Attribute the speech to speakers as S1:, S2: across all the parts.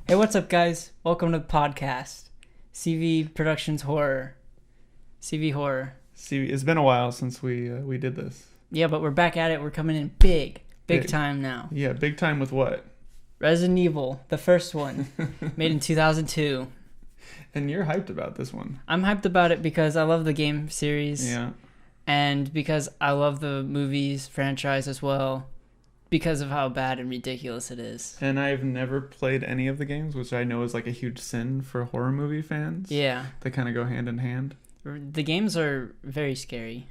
S1: Hey, what's up, guys? Welcome to the podcast. CV Productions Horror. CV Horror.
S2: See, it's been a while since we did this.
S1: Yeah, but we're back at it. We're coming in big
S2: Big.
S1: time now.
S2: Yeah, big time with what?
S1: Resident Evil, the first one, made in 2002.
S2: And you're hyped about this one.
S1: I'm hyped about it because I love the game series.
S2: Yeah.
S1: And because I love the movies franchise as well. Because of how bad and ridiculous it is.
S2: And I've never played any of the games, which I know is like a huge sin for horror movie fans.
S1: Yeah.
S2: They kind of go hand in hand.
S1: The games are very scary.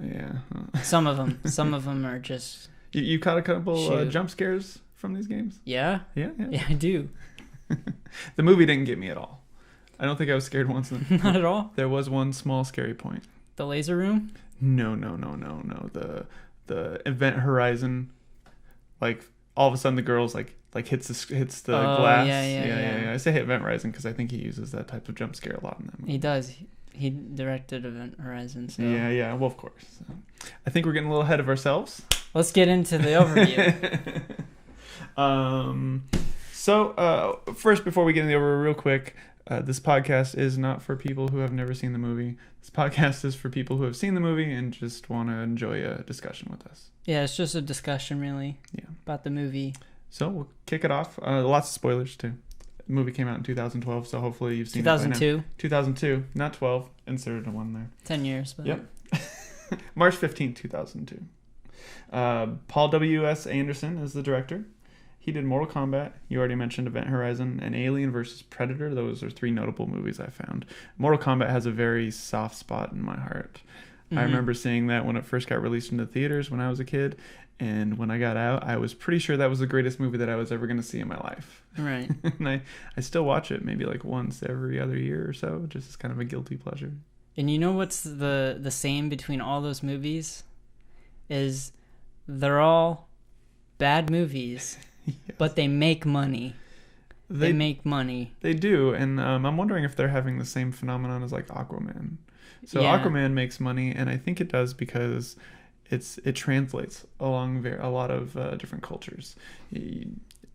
S2: Yeah.
S1: Some of them are just...
S2: You caught a couple
S1: Shoot.
S2: jump scares from these games?
S1: Yeah?
S2: Yeah.
S1: Yeah, I do.
S2: The movie didn't get me at all. I don't think I was scared once.
S1: Not at all.
S2: There was one small scary point.
S1: The laser room?
S2: No. The Event Horizon, like all of a sudden the girl's like hits the glass.
S1: Yeah.
S2: I say Event Horizon because I think he uses that type of jump scare a lot in that movie.
S1: He does. He directed Event Horizon. So
S2: Yeah. Well, of course. So, I think we're getting a little ahead of ourselves.
S1: let's get into the overview.
S2: So first, before we get into the overview, real quick, this podcast is not for people who have never seen the movie. This podcast is for people who have seen the movie and just want to enjoy a discussion with us.
S1: Yeah, it's just a discussion really.
S2: Yeah.
S1: About the movie.
S2: So we'll kick it off. Lots of spoilers too. The movie came out in 2012, so hopefully you've seen it by now.
S1: 2002.
S2: 2002, not 12. Inserted a one there.
S1: 10 years. But...
S2: Yep. March 15, 2002. Paul W.S. Anderson is the director. He did Mortal Kombat. You already mentioned Event Horizon and Alien vs. Predator. Those are three notable movies I found. Mortal Kombat has a very soft spot in my heart. I remember seeing that when it first got released into theaters when I was a kid. And when I got out, I was pretty sure that was the greatest movie that I was ever going to see in my life.
S1: Right.
S2: And I still watch it maybe like once every other year or so, just as kind of a guilty pleasure.
S1: And you know what's the same between all those movies? Is they're all bad movies,
S2: Yes.
S1: but they make money. They make money.
S2: They do, and I'm wondering if they're having the same phenomenon as like Aquaman. So
S1: Yeah.
S2: Aquaman makes money, and I think it does because it translates along a lot of different cultures.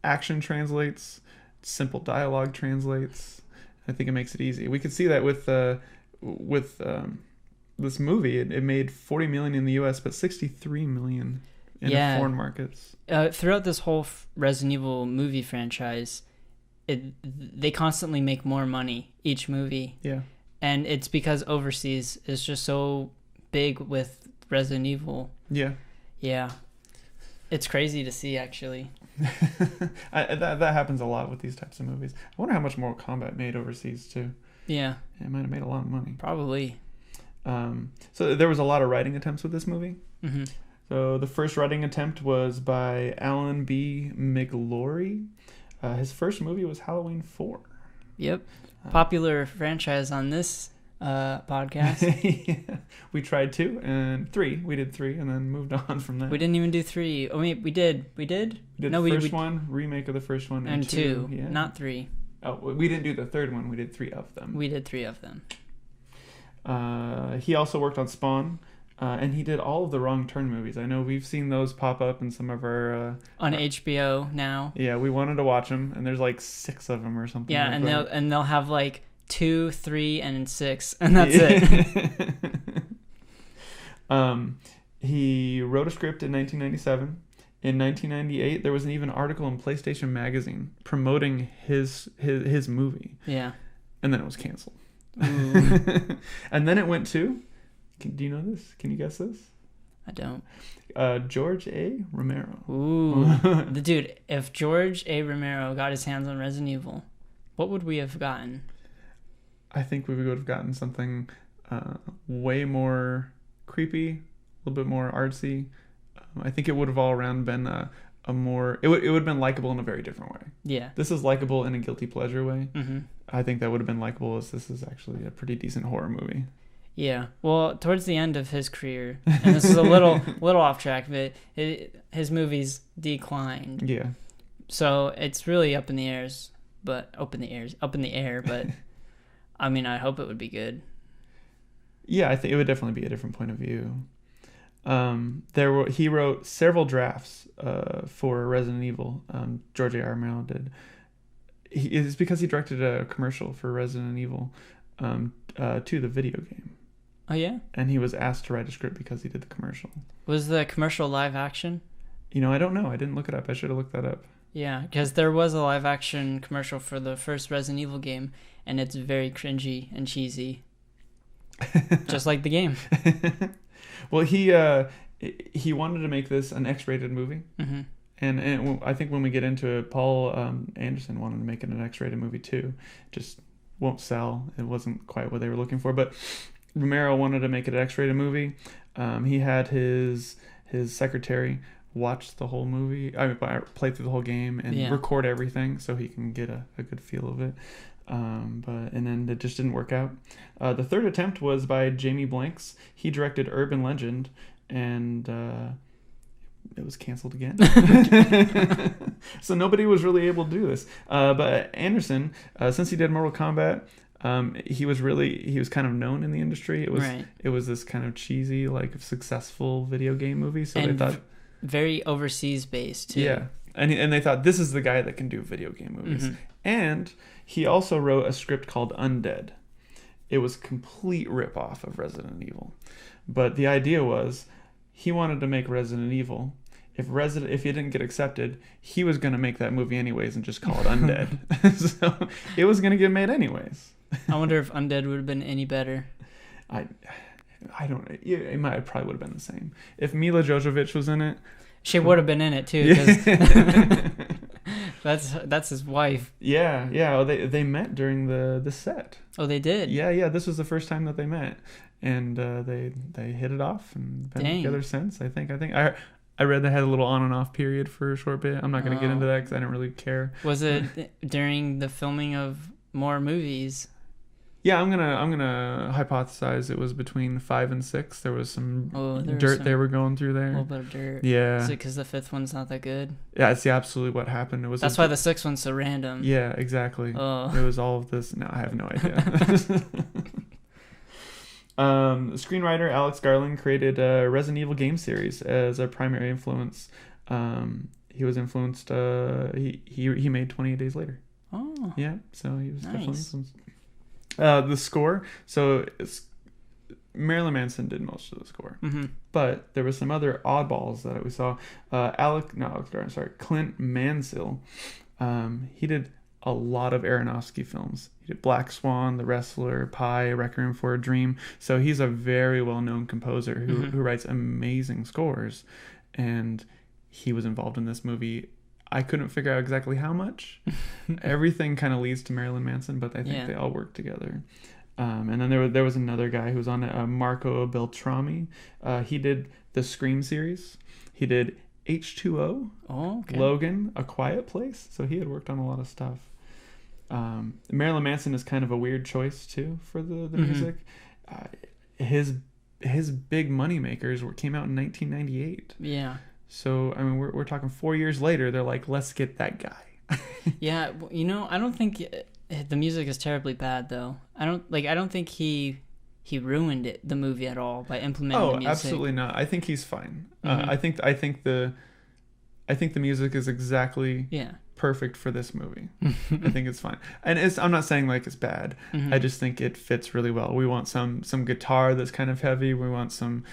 S2: Action translates, simple dialogue translates. I think it makes it easy. We could see that with this movie. It made $40 million in the U.S., but $63 million in foreign markets.
S1: Throughout this whole Resident Evil movie franchise, they constantly make more money each movie.
S2: Yeah.
S1: And it's because overseas is just so big with Resident Evil.
S2: Yeah.
S1: Yeah. It's crazy to see, actually.
S2: That happens a lot with these types of movies. I wonder how much Mortal Kombat made overseas, too.
S1: Yeah.
S2: It might have made a lot of money.
S1: Probably.
S2: So there was a lot of writing attempts with this movie.
S1: Mm-hmm.
S2: So the first writing attempt was by Alan B. McLaury. His first movie was Halloween 4.
S1: Yep. Popular franchise on this podcast.
S2: Yeah. We tried 2 and 3. We did 3 and then moved on from that.
S1: We didn't even do 3. Oh, wait, we did. We did?
S2: We did
S1: No,
S2: the
S1: we
S2: first one, remake of the first one,
S1: and 2.
S2: Yeah.
S1: Not 3.
S2: Oh, we didn't do the third one. We did 3 of them.
S1: We did 3 of them.
S2: He also worked on Spawn. And he did all of the Wrong Turn movies. I know we've seen those pop up in some of our...
S1: on HBO now.
S2: Yeah, we wanted to watch them, and there's like 6 of them or something.
S1: Yeah,
S2: like
S1: and
S2: that.
S1: they'll have like 2, 3, and 6, and that's it.
S2: He wrote a script in 1997. In 1998, there was an even article in PlayStation Magazine promoting his movie.
S1: Yeah.
S2: And then it was canceled.
S1: Ooh.
S2: And then it went to... Do you know this? Can you guess this?
S1: I don't.
S2: George A. Romero.
S1: Ooh. Dude, if George A. Romero got his hands on Resident Evil, what would we have gotten?
S2: I think we would have gotten something way more creepy, a little bit more artsy. I think it would have all around been a more... It would have been likable in a very different way.
S1: Yeah.
S2: This is likable in a guilty pleasure way.
S1: Mm-hmm.
S2: I think that would have been likable as this is actually a pretty decent horror movie.
S1: Yeah. Well, towards the end of his career, and this is a little off track, but his movies declined.
S2: Yeah.
S1: So it's really up in the air, but I mean, I hope it would be good.
S2: Yeah, I think it would definitely be a different point of view. He wrote several drafts for Resident Evil. George A.R. Romero did. It's because he directed a commercial for Resident Evil 2, the video game.
S1: Oh yeah.
S2: And he was asked to write a script because he did the commercial.
S1: Was the commercial live action?
S2: I don't know. I didn't look it up. I should have looked that up.
S1: Yeah, because there was a live action commercial for the first Resident Evil game, and it's very cringy and cheesy, just like the game.
S2: Well, he wanted to make this an X-rated movie,
S1: Mm-hmm.
S2: and I think when we get into it, Paul Anderson wanted to make it an X-rated movie too. Just won't sell. It wasn't quite what they were looking for, but Romero wanted to make it an X-rated movie. He had his secretary watch the whole movie, play through the whole game and record everything so he can get a good feel of it. And then it just didn't work out. The third attempt was by Jamie Blanks. He directed Urban Legend, and it was canceled again. So nobody was really able to do this. But Anderson, since he did Mortal Kombat, he was kind of known in the industry. It was this kind of cheesy, like successful video game movie. So they thought
S1: very overseas based too.
S2: Yeah, and they thought this is the guy that can do video game movies. Mm-hmm. And he also wrote a script called Undead. It was a complete ripoff of Resident Evil, but the idea was he wanted to make Resident Evil. If it didn't get accepted, he was going to make that movie anyways and just call it Undead. So it was going to get made anyways.
S1: I wonder if Undead would have been any better.
S2: I don't. It probably would have been the same if Mila Jovovich was in it.
S1: She would have been in it too. Cause that's his wife.
S2: Yeah. Well, they met during the set.
S1: Oh, they did.
S2: Yeah. This was the first time that they met, and they hit it off and been together since. I think I read they had a little on and off period for a short bit. I'm not going to get into that because I didn't really care.
S1: Was it during the filming of more movies?
S2: Yeah, I'm gonna hypothesize it was between 5 and 6. There was some dirt they were going through there.
S1: A little bit of dirt.
S2: Yeah.
S1: Is it because the 5th one's not that good?
S2: Yeah, it's absolutely what happened.
S1: That's why the 6th one's so random.
S2: Yeah, exactly.
S1: Oh.
S2: It was all of this. No, I have no idea. Screenwriter Alex Garland created a Resident Evil game series as a primary influence. He was influenced. He made 28 Days Later.
S1: Oh.
S2: Yeah, so he was definitely influenced. The score. So Marilyn Manson did most of the score, but there were some other oddballs that we saw. Clint Mansell. He did a lot of Aronofsky films. He did Black Swan, The Wrestler, Pi, Requiem for a Dream. So he's a very well-known composer who writes amazing scores, and he was involved in this movie. I couldn't figure out exactly how much. Everything kind of leads to Marilyn Manson, but I think they all work together. And then there was another guy who was on it, Marco Beltrami. He did the Scream series. He did H2O, Logan, A Quiet Place. So he had worked on a lot of stuff. Marilyn Manson is kind of a weird choice too for the music. His big money makers came out in 1998.
S1: Yeah.
S2: So, I mean, we're talking 4 years later. They're like, let's get that guy.
S1: Yeah, I don't think the music is terribly bad though. I don't think he ruined the movie at all by implementing the music.
S2: Oh, absolutely not. I think he's fine. I think the music is exactly perfect for this movie. I think it's fine. And I'm not saying like it's bad. I just think it fits really well. We want some guitar that's kind of heavy. We want some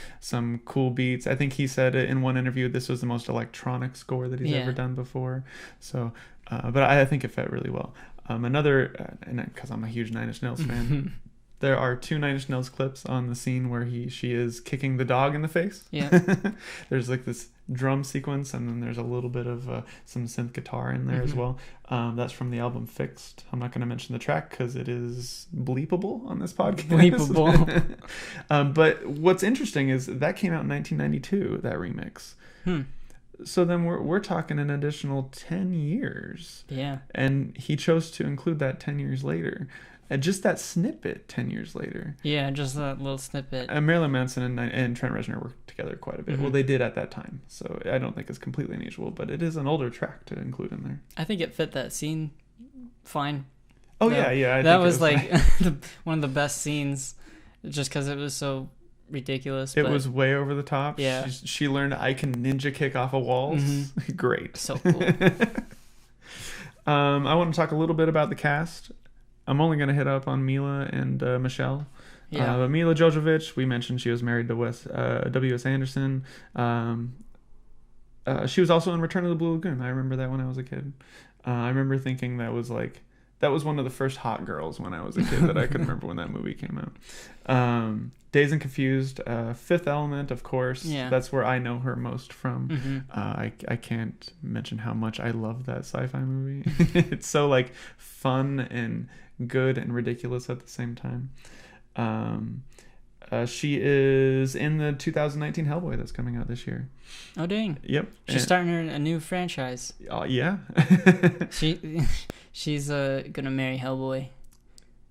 S2: cool beats. I think he said in one interview this was the most electronic score that he's ever done before. So, but I think it fit really well. Another, and because I'm a huge Nine Inch Nails fan, there are 2 Nine Inch Nails clips on the scene where she is kicking the dog in the face.
S1: Yeah.
S2: There's like this drum sequence, and then there's a little bit of some synth guitar in there as well. That's from the album Fixed. I'm not going to mention the track because it is bleepable on this podcast.
S1: Bleepable.
S2: But what's interesting is that came out in 1992, that remix. So then we're talking an additional 10 years.
S1: Yeah.
S2: And he chose to include that 10 years later. And just that snippet 10 years later.
S1: Yeah, just that little snippet.
S2: Marilyn Manson and Trent Reznor worked together quite a bit. Well, they did at that time. So I don't think it's completely unusual, but it is an older track to include in there.
S1: I think it fit that scene fine.
S2: Oh, yeah.
S1: That was like one of the best scenes just because it was so ridiculous.
S2: It was way over the top.
S1: Yeah.
S2: She learned I can ninja kick off of walls. Great.
S1: So cool.
S2: I want to talk a little bit about the cast. I'm only going to hit up on Mila and Michelle.
S1: Yeah.
S2: But Mila Jovovich, we mentioned she was married to W.S. Anderson. She was also in Return of the Blue Lagoon. I remember that when I was a kid. I remember thinking that was one of the first hot girls when I was a kid that I could remember when that movie came out. Dazed and Confused, Fifth Element, of course.
S1: Yeah.
S2: That's where I know her most from.
S1: Mm-hmm.
S2: I can't mention how much I love that sci-fi movie. It's so like fun and good and ridiculous at the same time. She is in the 2019 Hellboy that's coming out this year.
S1: Oh dang!
S2: Yep.
S1: She's starting a new franchise.
S2: Yeah.
S1: She's gonna marry Hellboy.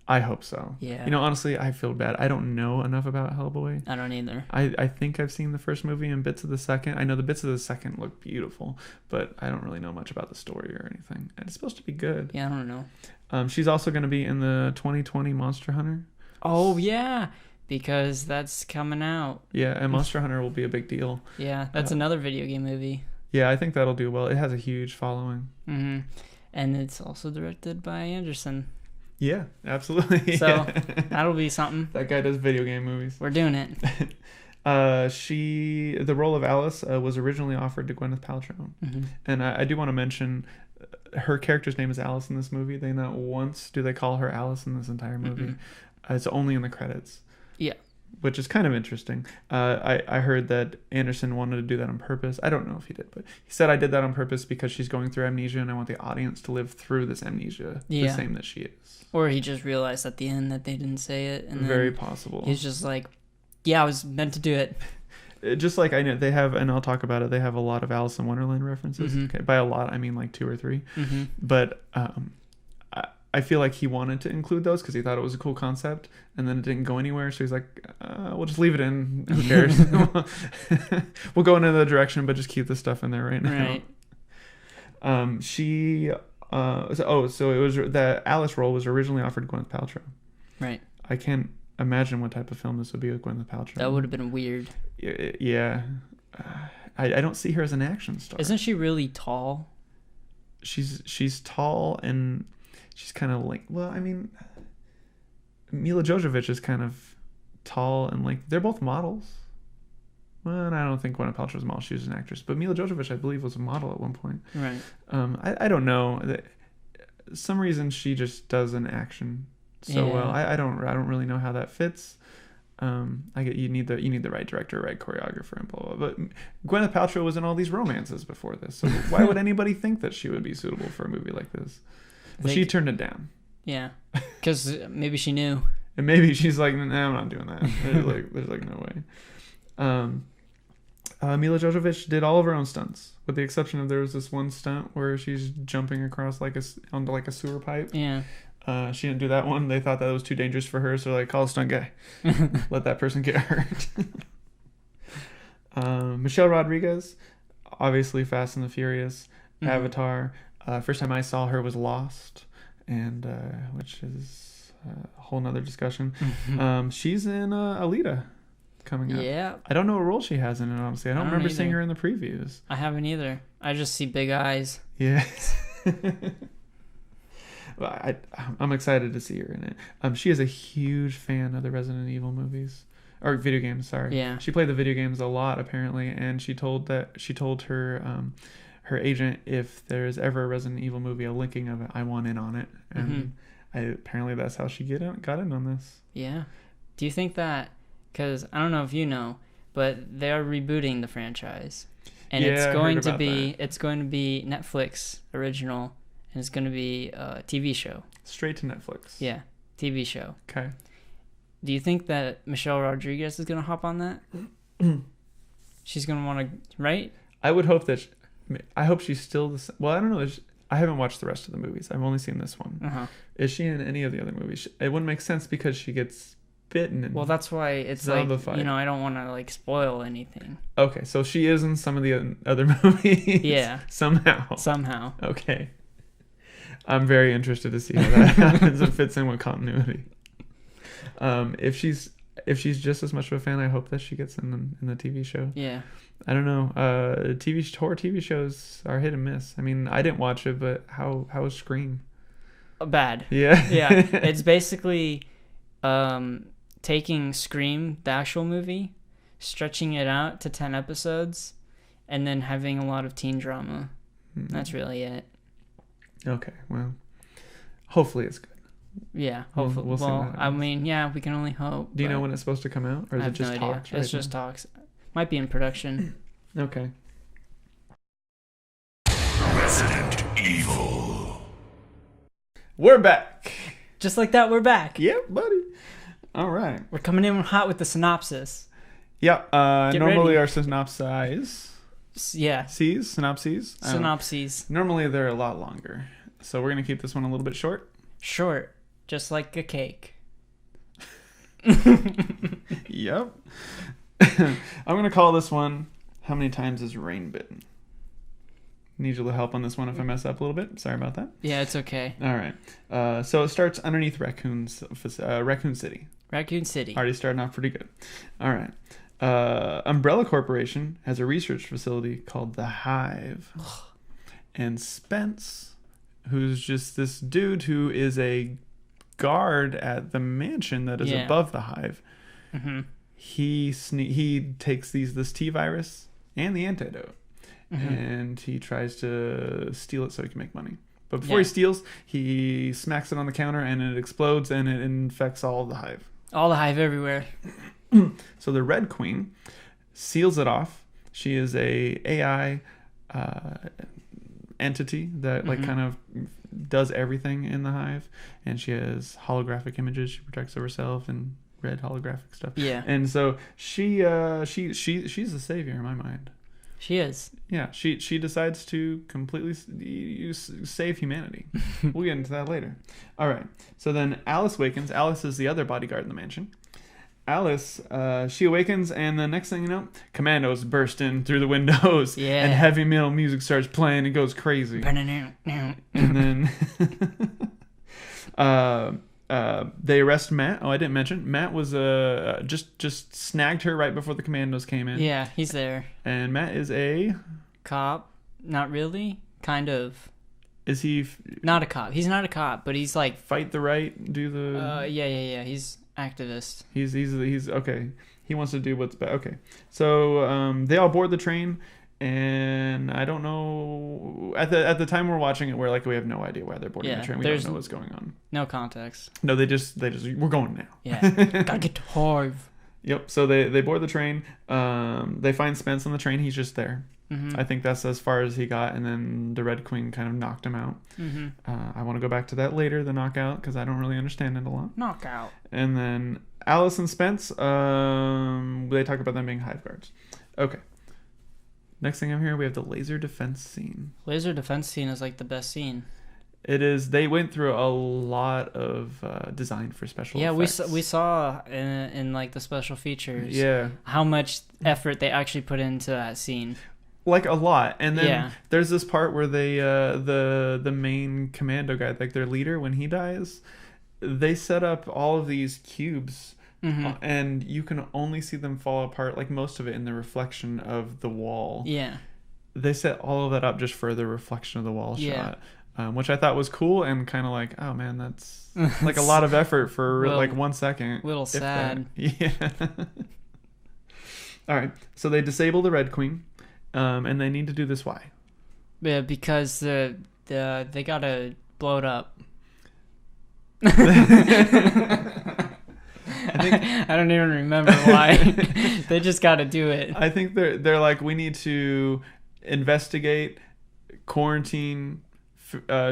S2: I hope so.
S1: Yeah.
S2: You know, honestly, I feel bad. I don't know enough about Hellboy.
S1: I don't either.
S2: I think I've seen the first movie and bits of the second. I know the bits of the second look beautiful, but I don't really know much about the story or anything. And it's supposed to be good.
S1: Yeah, I don't know.
S2: She's also going to be in the 2020 Monster Hunter.
S1: Oh yeah, because that's coming out.
S2: Yeah, and Monster Hunter will be a big deal.
S1: Yeah, that's another video game movie.
S2: Yeah, I think that'll do well. It has a huge following.
S1: Mm-hmm. And it's also directed by Anderson.
S2: Yeah, absolutely.
S1: So
S2: Yeah.
S1: that'll be something.
S2: That guy does video game movies.
S1: We're doing it.
S2: The role of Alice was originally offered to Gwyneth Paltrow.
S1: Mm-hmm.
S2: And I do want to mention her character's name is Alice in this movie. They not once do they call her Alice in this entire movie.
S1: Mm-hmm.
S2: It's only in the credits.
S1: Yeah.
S2: Which is kind of interesting. I heard that Anderson wanted to do that on purpose. I don't know if he did, but he said I did that on purpose because she's going through amnesia and I want the audience to live through this amnesia the same that she is.
S1: Or he just realized at the end that they didn't say it. And
S2: Very
S1: then
S2: possible.
S1: he's just like, yeah, I was meant to do it.
S2: Just like I know they have, and I'll talk about it, they have a lot of Alice in Wonderland references.
S1: Mm-hmm.
S2: Okay, by a lot, I mean like 2 or 3.
S1: Mm-hmm.
S2: But I feel like he wanted to include those because he thought it was a cool concept, and then it didn't go anywhere. So he's like, "We'll just leave it in. Who cares? We'll go in another direction, but just keep this stuff in there right now."
S1: Right.
S2: So it was the Alice role was originally offered to Gwyneth Paltrow.
S1: Right.
S2: I can't imagine what type of film this would be with Gwyneth Paltrow.
S1: That would have been weird.
S2: Yeah. I don't see her as an action star.
S1: Isn't she really tall?
S2: She's tall and she's kind of like, well, I mean, Mila Jovovich is kind of tall and like they're both models. Well, and I don't think Gwyneth Paltrow was a model; she was an actress. But Mila Jovovich, I believe, was a model at one point.
S1: Right.
S2: I don't know. Some reason she just does an action so well. I don't really know how that fits. I get you need the right director, right choreographer, and blah, blah, blah. But Gwyneth Paltrow was in all these romances before this, so why would anybody think that she would be suitable for a movie like this? Well, she turned it down.
S1: Yeah, because maybe she knew.
S2: And maybe she's like, nah, I'm not doing that. There's like no way. Mila Jovovich did all of her own stunts, with the exception of there was this one stunt where she's jumping across onto a sewer pipe.
S1: Yeah.
S2: She didn't do that one. They thought that was too dangerous for her, so call a stunt guy. Let that person get hurt. Michelle Rodriguez, obviously Fast and the Furious,
S1: Mm-hmm.
S2: Avatar. First time I saw her was Lost, and which is a whole nother discussion. She's in Alita coming up.
S1: Yeah.
S2: I don't know what role she has in it, honestly. I don't remember seeing her in the previews.
S1: I haven't either. I just see big eyes.
S2: Yeah. Well, I'm excited to see her in it. She is a huge fan of the Resident Evil movies. Or video games, sorry.
S1: Yeah.
S2: She played the video games a lot, apparently, and she told her her agent, if there's ever a Resident Evil movie, a linking of it, I want in on it. And apparently that's how she got in on this.
S1: Yeah. Do you think that, because I don't know if you know, but they're rebooting the franchise. And
S2: Yeah,
S1: it's
S2: I
S1: going
S2: heard
S1: to
S2: about
S1: be
S2: that.
S1: it's going to be Netflix original, and it's going to be a TV show.
S2: Straight to Netflix.
S1: Yeah, TV show.
S2: Okay.
S1: Do you think that Michelle Rodriguez is going to hop on that? She's going to want to, right?
S2: I would hope that... I hope she's still the same. Well, I don't know. I haven't watched the rest of the movies. I've only seen this one.
S1: Uh-huh.
S2: Is she in any of the other movies? It wouldn't make sense because she gets bitten. And
S1: Well, that's why it's
S2: zombified.
S1: I don't want to spoil anything.
S2: Okay, so she is in some of the other movies.
S1: Yeah.
S2: Somehow. Okay. I'm very interested to see how that happens and fits in with continuity. If she's if she's just as much of a fan, I hope that she gets in the TV show.
S1: Yeah.
S2: I don't know. Horror TV shows are hit and miss. I mean, I didn't watch it, but how is Scream?
S1: Bad.
S2: Yeah.
S1: Yeah. It's basically taking Scream, the actual movie, stretching it out to 10 episodes, and then having a lot of teen drama. That's really it.
S2: Okay, well, hopefully it's good.
S1: Yeah, hopefully.
S2: We'll see what happens.
S1: I mean, yeah, we can only hope.
S2: Do you know when it's supposed to come out, or is
S1: I
S2: it
S1: have
S2: just
S1: no idea.
S2: talks?
S1: It's just talks. Might be in production.
S2: Okay.
S3: Resident Evil.
S2: We're back.
S1: Just like that, we're back.
S2: Yep, buddy. All right.
S1: We're coming in hot with the synopsis.
S2: Yeah. Normally
S1: ready.
S2: our synopses.
S1: Yeah.
S2: Synopses.
S1: Synopses.
S2: Normally they're a lot longer, so we're gonna keep this one a little bit short.
S1: Short, just like a cake.
S2: Yep. I'm gonna call this one "How Many Times Is Rain Bitten?" Need your help on this one if I mess up a little bit. Sorry about that.
S1: Yeah, it's okay.
S2: All right. So it starts underneath Raccoon City.
S1: Raccoon City.
S2: Already starting off pretty good. All right. Umbrella Corporation has a research facility called the Hive. And Spence, who's just this dude who is a guard at the mansion that is above the Hive,
S1: Mm-hmm.
S2: he takes this T virus and the antidote, and he tries to steal it so he can make money. But before he steals, he smacks it on the counter and it explodes and it infects all of the Hive.
S1: All the Hive everywhere.
S2: So the Red Queen seals it off. She is a AI entity that like kind of does everything in the Hive, and she has holographic images. She protects herself and red holographic stuff.
S1: Yeah.
S2: And so she's the savior in my mind.
S1: She is.
S2: Yeah, she decides to completely save humanity. We'll get into that later. All right. So then Alice awakens. Alice is the other bodyguard in the mansion. Alice, she awakens, and the next thing you know, commandos burst in through the windows,
S1: Yeah.
S2: and heavy metal music starts playing. It goes crazy, and then they arrest Matt. Oh, I didn't mention Matt was just snagged her right before the commandos came in.
S1: Yeah, he's there.
S2: And Matt is a
S1: Cop? Not really. Kind of.
S2: is he
S1: Not a cop. He's not a cop, but he's like.
S2: fight the right, do the
S1: Yeah. He's activist.
S2: He's okay. He wants to do what's best. Okay, so they all board the train, and I don't know. At the time we're watching it, we have no idea why they're boarding the train. We don't know what's going on.
S1: No context.
S2: No, they just we're going now.
S1: Yeah. Gotta get to Hive.
S2: Yep. So they board the train. They find Spence on the train. He's just there.
S1: Mm-hmm.
S2: I think that's as far as he got, and then the Red Queen kind of knocked him out.
S1: Mm-hmm.
S2: I want to go back to that later, the knockout, because I don't really understand it a lot.
S1: Knockout.
S2: And then Alice and Spence, they talk about them being Hive guards. Okay. Next thing I'm here, we have the laser defense scene.
S1: Laser defense scene is like the best scene.
S2: It is. They went through a lot of design for special effects.
S1: we saw in like the special features.
S2: Yeah.
S1: How much effort they actually put into that scene.
S2: Like a lot. And then there's this part where they the main commando guy, like their leader, when he dies, they set up all of these cubes, and you can only see them fall apart, like most of it in the reflection of the wall.
S1: Yeah.
S2: They set all of that up just for the reflection of the wall shot, which I thought was cool and kind of like, oh man, that's like a lot of effort for like 1 second.
S1: Little sad.
S2: Yeah. All right. So they disable the Red Queen, and they need to do this. Why?
S1: Yeah, because they gotta blow it up. I don't even remember why. They just got to do it.
S2: I think they're like, we need to investigate, quarantine,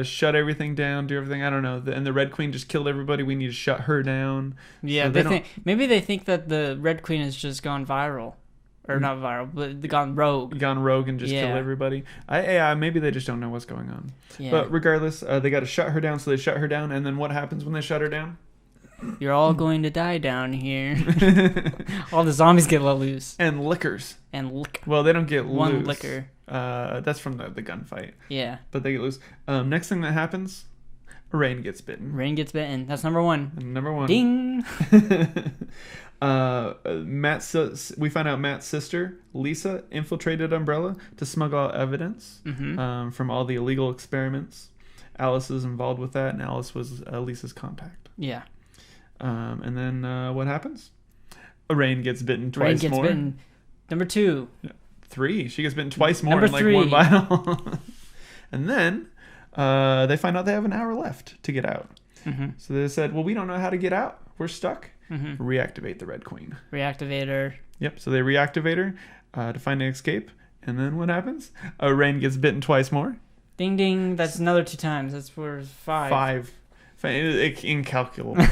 S2: shut everything down, do everything. I don't know. And the Red Queen just killed everybody. We need to shut her down.
S1: Yeah, so maybe they think that the Red Queen has just gone viral. Or not viral, but gone rogue.
S2: Gone rogue and just killed everybody. Maybe they just don't know what's going on.
S1: Yeah.
S2: But regardless, they got to shut her down, so they shut her down. And then what happens when they shut her down?
S1: You're all going to die down here. All the zombies get let loose.
S2: And liquors.
S1: And liquor.
S2: Well, they don't get
S1: one
S2: loose.
S1: Liquor.
S2: That's from the gunfight.
S1: Yeah.
S2: But they get loose. Next thing that happens, Rain gets bitten.
S1: Rain gets bitten. That's number 1.
S2: And number 1.
S1: Ding.
S2: We find out Matt's sister, Lisa, infiltrated Umbrella to smuggle out evidence from all the illegal experiments. Alice is involved with that, and Alice was Lisa's contact.
S1: Yeah.
S2: And then what happens? Rain gets bitten twice
S1: Rain gets
S2: more.
S1: bitten. Number 2.
S2: 3. She gets bitten twice more
S1: Number
S2: in like
S1: 3.
S2: one bottle. And then they find out they have an hour left to get out. So they said, well, we don't know how to get out. We're stuck. Reactivate the Red Queen.
S1: Reactivate her.
S2: Yep. So they reactivate her to find an escape. And then what happens? Rain gets bitten twice more.
S1: Ding ding. That's another 2 times. That's for 5.
S2: 5. Incalculable.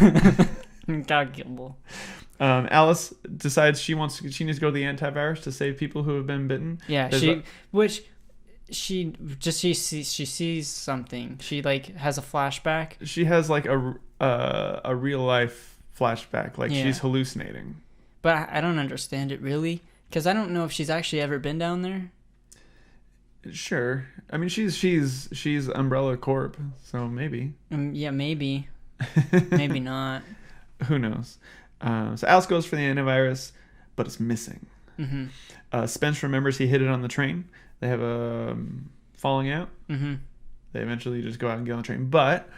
S1: Incalculable.
S2: Alice decides she needs to go to the antivirus to save people who have been bitten.
S1: Yeah, she sees something. She like has a flashback.
S2: She has like a real life flashback, like she's hallucinating.
S1: But I don't understand it really, because I don't know if she's actually ever been down there.
S2: Sure, I mean she's Umbrella Corp, so maybe.
S1: Yeah, maybe, maybe not.
S2: Who knows? So Alice goes for the antivirus, but it's missing. Spence remembers he hid it on the train. They have a falling out. They eventually just go out and get on the train. But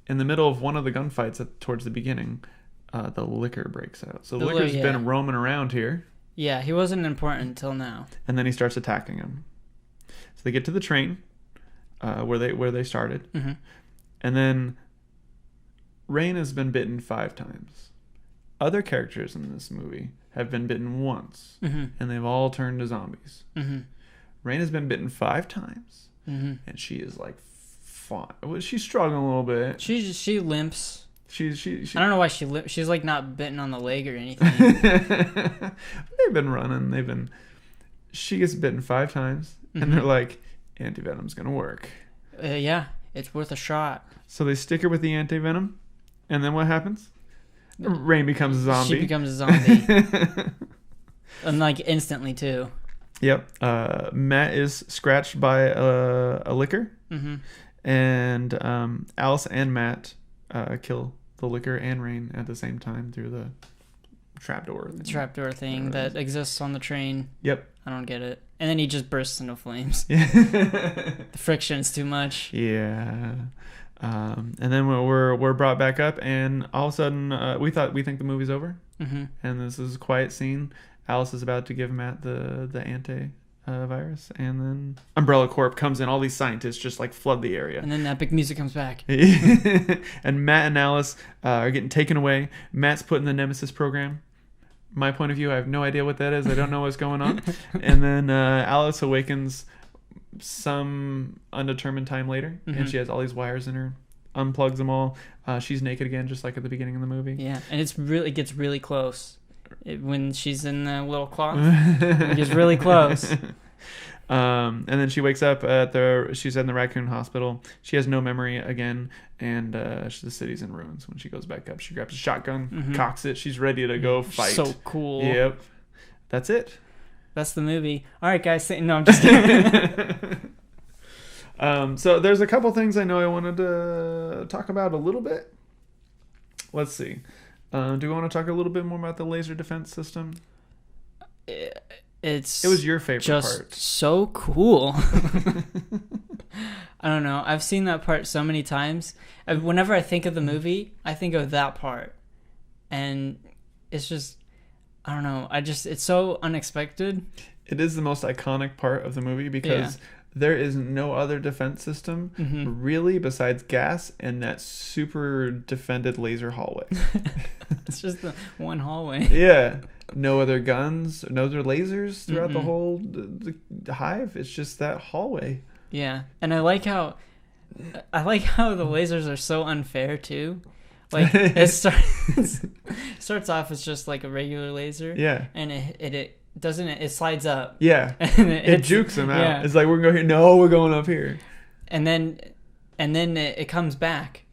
S2: in the middle of one of the gunfights towards the beginning, the Licker breaks out. So the Licker's been roaming around here.
S1: Yeah, he wasn't important until now.
S2: And then he starts attacking him. So they get to the train where they started. And then Rain has been bitten 5 times. Other characters in this movie have been bitten once, and they've all turned to zombies. Rain has been bitten 5 times, and she is like fine. She's struggling a little bit.
S1: She limps.
S2: She
S1: I don't know why she limps. She's like not bitten on the leg or anything.
S2: They've been running. She gets bitten 5 times, and they're like, antivenom's gonna work.
S1: Yeah, it's worth a shot.
S2: So they stick her with the antivenom, and then what happens? Rain becomes a zombie.
S1: She becomes a zombie. And like instantly too.
S2: Yep. Matt is scratched by a Licker. And Alice and Matt kill the Licker and Rain at the same time through the trapdoor.
S1: The trapdoor thing that exists on the train.
S2: Yep.
S1: I don't get it. And then he just bursts into flames.
S2: Yeah.
S1: The friction's too much.
S2: Yeah. And then we're brought back up, and all of a sudden we think the movie's over. And this is a quiet scene. Alice is about to give Matt the antivirus, and then Umbrella Corp comes in. All these scientists just like flood the area,
S1: and then epic music comes back.
S2: And Matt and Alice are getting taken away. Matt's put in the Nemesis program. My point of view, I have no idea what that is. I don't know what's going on. And then Alice awakens some undetermined time later, and she has all these wires in her, unplugs them all. She's naked again, just like at the beginning of the movie.
S1: Yeah, and it gets really close when she's in the little cloth. It gets really close.
S2: And then she wakes up she's in the raccoon hospital. She has no memory again, and the city's in ruins. When she goes back up, she grabs a shotgun, cocks it. She's ready to go fight.
S1: So cool.
S2: Yep. That's it.
S1: That's the movie. All right, guys. No, I'm just kidding.
S2: So there's a couple things I know I wanted to talk about a little bit. Let's see. Do we want to talk a little bit more about the laser defense system?
S1: It
S2: was your favorite
S1: just
S2: part.
S1: So cool. I don't know. I've seen that part so many times. Whenever I think of the movie, I think of that part. And it's just, I don't know. It's so unexpected.
S2: It is the most iconic part of the movie because there is no other defense system really besides gas and that super defended laser hallway.
S1: It's just the one hallway.
S2: Yeah. No other guns, no other lasers throughout the whole the hive. It's just that hallway.
S1: Yeah. And I like how the lasers are so unfair too. Like it starts off as just like a regular laser.
S2: Yeah.
S1: And it doesn't it slides up.
S2: Yeah.
S1: And
S2: it jukes them out.
S1: Yeah.
S2: It's like we're going here. No, we're going up here.
S1: And then it comes back.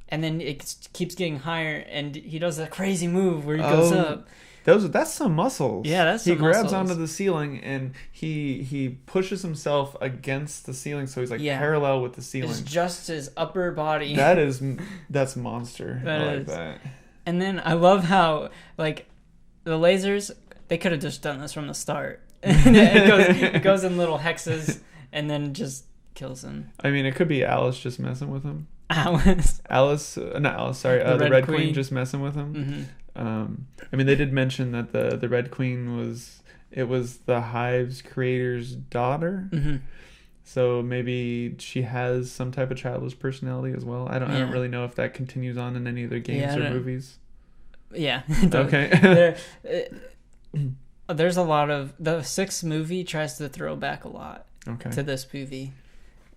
S1: and then it keeps getting higher, and he does that crazy move where he goes up.
S2: That's some muscles.
S1: Yeah, that's
S2: he
S1: some
S2: grabs
S1: muscles.
S2: onto the ceiling and he pushes himself against the ceiling, so he's like
S1: Yeah.
S2: parallel with the ceiling.
S1: It's just his upper body.
S2: That's monster.
S1: That
S2: I like
S1: is.
S2: that.
S1: And then I love how, like, the lasers, they could have just done this from the start. it goes in little hexes and then just kills him.
S2: I mean, it could be Alice just messing with him.
S1: Alice.
S2: Not Alice, sorry. The Red Queen just messing with him.
S1: Mm-hmm.
S2: I mean, they did mention that the Red Queen was the Hive's creator's daughter.
S1: Mm-hmm.
S2: So maybe she has some type of childish personality as well. I don't really know if that continues on in any of their games or movies.
S1: Yeah.
S2: Okay.
S1: There's a lot of... The 6th movie tries to throw back a lot to this movie,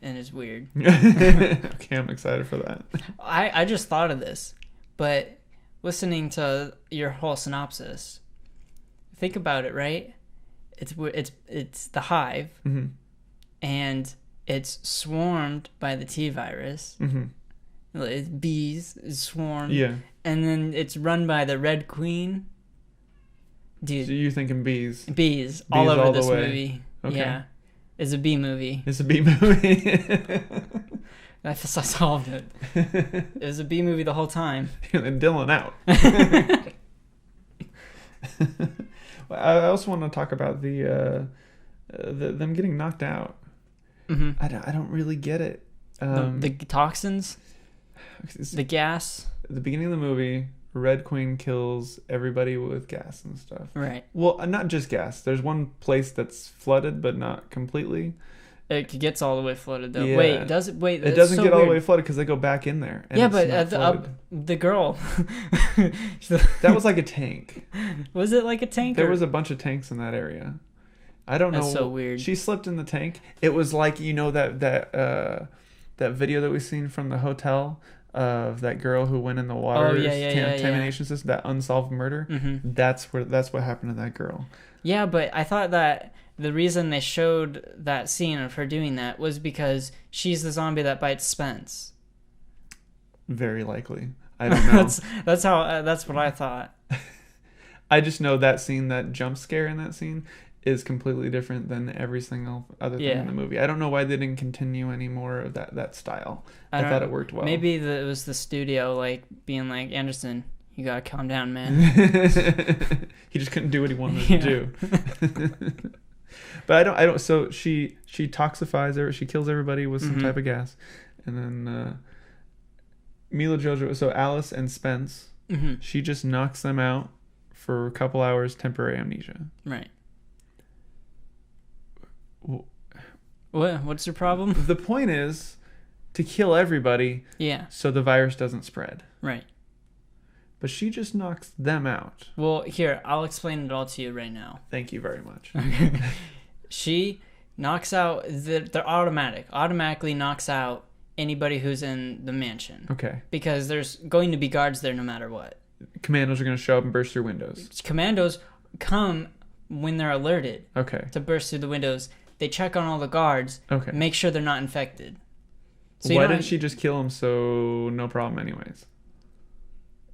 S1: and it's weird.
S2: Okay, I'm excited for that.
S1: I just thought of this, but listening to your whole synopsis, think about it, right? It's the Hive,
S2: Mm-hmm.
S1: and it's swarmed by the T-virus.
S2: Mm-hmm.
S1: It's bees, it's swarmed.
S2: Yeah.
S1: And then it's run by the Red Queen. Dude,
S2: So you're thinking bees.
S1: bees all over
S2: all the
S1: this
S2: way.
S1: movie.
S2: Okay.
S1: Yeah. It's a bee movie.
S2: It's a bee movie.
S1: I solved it. It was a bee movie the whole time.
S2: And Dylan out. I also want to talk about the them getting knocked out.
S1: Mm-hmm.
S2: I don't really get it.
S1: The toxins, the gas.
S2: At the beginning of the movie, Red Queen kills everybody with gas and stuff.
S1: Right.
S2: Well, not just gas. There's one place that's flooded, but not completely.
S1: It gets all the way flooded though.
S2: Yeah.
S1: Wait, does it? Wait,
S2: It doesn't get all the way flooded because they go back in there. And
S1: yeah,
S2: it's
S1: but
S2: not flooded.
S1: the girl.
S2: That was like a tank.
S1: Was it like a tank?
S2: There was a bunch of tanks in that area. I don't know.
S1: That's so weird.
S2: She slipped in the tank. It was like, you know, that video that we've seen from the hotel of that girl who went in the water contamination system, that unsolved murder.
S1: Mm-hmm.
S2: That's what happened to that girl.
S1: Yeah, but I thought that the reason they showed that scene of her doing that was because she's the zombie that bites Spence.
S2: Very likely. I don't know.
S1: that's what I thought.
S2: I just know that scene, that jump scare in that scene, is completely different than every single other thing in the movie. I don't know why they didn't continue any more of that style. I thought it worked well.
S1: Maybe it was the studio like being like, Anderson, you gotta calm down, man.
S2: He just couldn't do what he wanted to do. But I don't. So she toxifies her. She kills everybody with some type of gas, and then Mila Jojo. So Alice and Spence.
S1: Mm-hmm.
S2: She just knocks them out for a couple hours, temporary amnesia.
S1: Right. What's your problem?
S2: The point is to kill everybody.
S1: Yeah.
S2: So the virus doesn't spread.
S1: Right.
S2: But she just knocks them out.
S1: Well, here, I'll explain it all to you right now.
S2: Thank you very much.
S1: She knocks out, they're automatically knocks out anybody who's in the mansion.
S2: Okay.
S1: Because there's going to be guards there no matter what.
S2: Commandos are going to show up and burst through windows.
S1: Commandos come when they're alerted to burst through the windows. They check on all the guards, make sure they're not infected.
S2: So why didn't she just kill them so no problem anyways?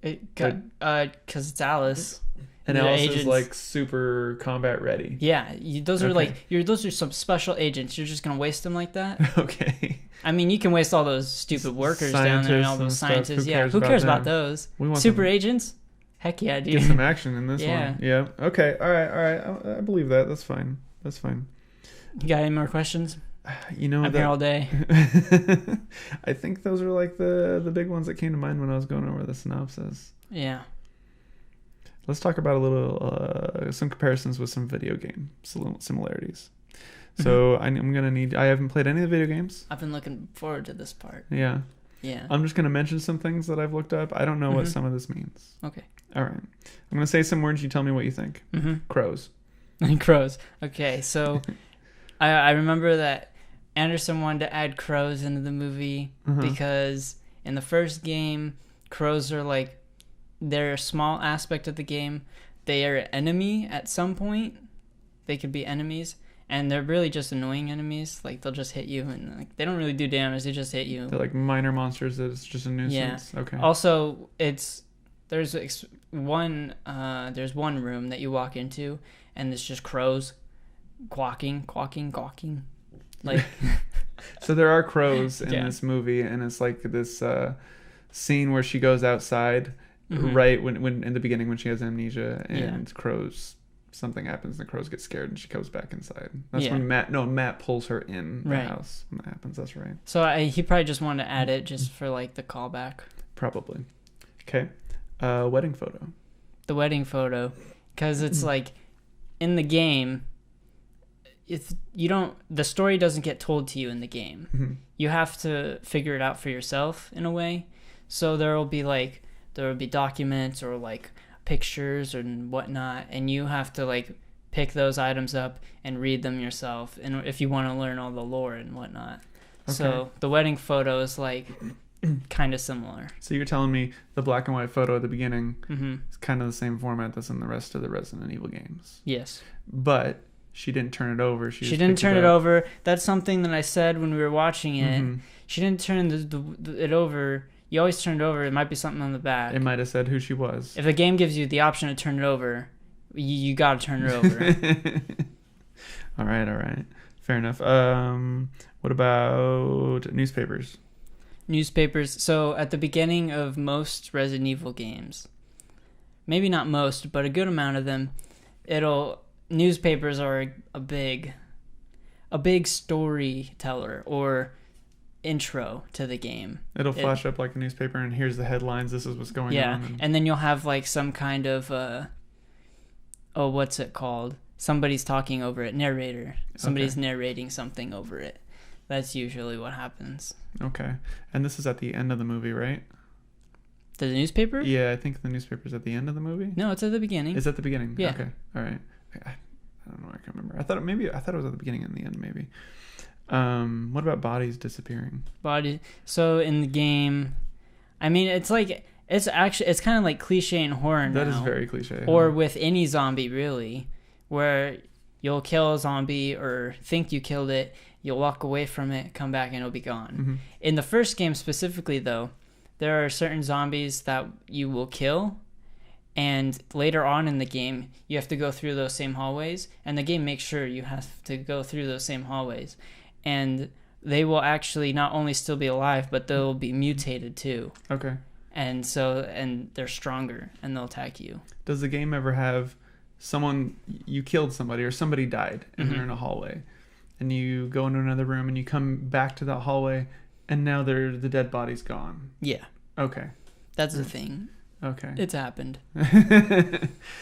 S1: Because it's Alice.
S2: And Alice is like super combat ready.
S1: Yeah, those are some special agents. You're just gonna waste them like that?
S2: Okay.
S1: I mean, you can waste all those stupid workers down there and all those scientists. Who cares about those? Super agents? Heck yeah, dude.
S2: Get some action in this one. Yeah. Okay. All right. I believe that. That's fine.
S1: You got any more questions?
S2: You know,
S1: I'm here all day.
S2: I think those are like the big ones that came to mind when I was going over the synopsis.
S1: Yeah.
S2: Let's talk about a little some comparisons with some video game similarities. So I haven't played any of the video games.
S1: I've been looking forward to this part.
S2: Yeah. I'm just going to mention some things that I've looked up. I don't know what some of this means.
S1: Okay.
S2: All right. I'm going to say some words. You tell me what you think. Crows.
S1: Crows. Okay. So I remember that Anderson wanted to add crows into the movie because in the first game, crows are like, they're a small aspect of the game. They are an enemy at some point. They could be enemies. and they're really just annoying enemies. Like they'll just hit you, and like they don't really do damage. They just hit you.
S2: They're like minor monsters that's just a nuisance.
S1: Yeah.
S2: Okay.
S1: Also, there's one room that you walk into, and it's just crows, quacking. Like,
S2: so there are crows in
S1: Yeah.
S2: this movie, and it's like this scene where she goes outside,
S1: Mhm.
S2: right when in the beginning when she has amnesia, and
S1: Yeah.
S2: crows. Something happens, and the crows get scared, and she goes back inside. That's
S1: Yeah.
S2: when Matt pulls her in the
S1: Right.
S2: house. When that happens, that's right.
S1: so he probably just wanted to add it just for like the callback.
S2: Probably. Okay. Wedding photo.
S1: The wedding photo, because it's like in the game, if you don't, the story doesn't get told to you in the game.
S2: Mm-hmm.
S1: You have to figure it out for yourself in a way. So there will be documents or like pictures and whatnot, and you have to like pick those items up and read them yourself, and if you want to learn all the lore and whatnot. So the wedding photo is like kind of similar.
S2: So you're telling me the black and white photo at the beginning
S1: Mm-hmm.
S2: is kind of the same format that's in the rest of the Resident Evil games,
S1: Yes.
S2: but she didn't turn it over.
S1: She didn't turn it over. That's something that I said when we were watching it.
S2: Mm-hmm.
S1: She didn't turn it over. You always turn it over. It might be something on the back.
S2: It might have said who she was.
S1: If the game gives you the option to turn it over, you got to turn it over.
S2: All right. Fair enough. What about newspapers?
S1: Newspapers. So at the beginning of most Resident Evil games, maybe not most, but a good amount of them, newspapers are a big storyteller or intro to the game.
S2: It'll flash up like a newspaper, and here's the headlines. This is what's going on.
S1: Yeah, and then you'll have like some kind of what's it called? Somebody's talking over it. Narrator. Somebody's narrating something over it. That's usually what happens.
S2: Okay. And this is at the end of the movie, right?
S1: The newspaper?
S2: Yeah, I think the newspaper's at the end of the movie.
S1: No, it's at the beginning.
S2: Is at the beginning?
S1: Yeah.
S2: Okay. All right. I don't know. I can't remember. I thought it was at the beginning and the end, maybe. What about bodies disappearing?
S1: So in the game, I mean, it's kind of like cliche in horror now.
S2: That is very cliche.
S1: Or with any zombie, really, where you'll kill a zombie or think you killed it, you'll walk away from it, come back, and it'll be gone.
S2: Mm-hmm.
S1: In the first game specifically, though, there are certain zombies that you will kill, and later on in the game, you have to go through those same hallways, and the game makes sure you have to go through those same hallways. And they will actually not only still be alive, but they'll be mutated too.
S2: Okay.
S1: And they're stronger, and they'll attack you.
S2: Does the game ever have you killed somebody or somebody died and they're in a hallway, and you go into another room and you come back to that hallway and now the dead body's gone?
S1: Yeah.
S2: Okay.
S1: That's the thing.
S2: Okay.
S1: It's happened.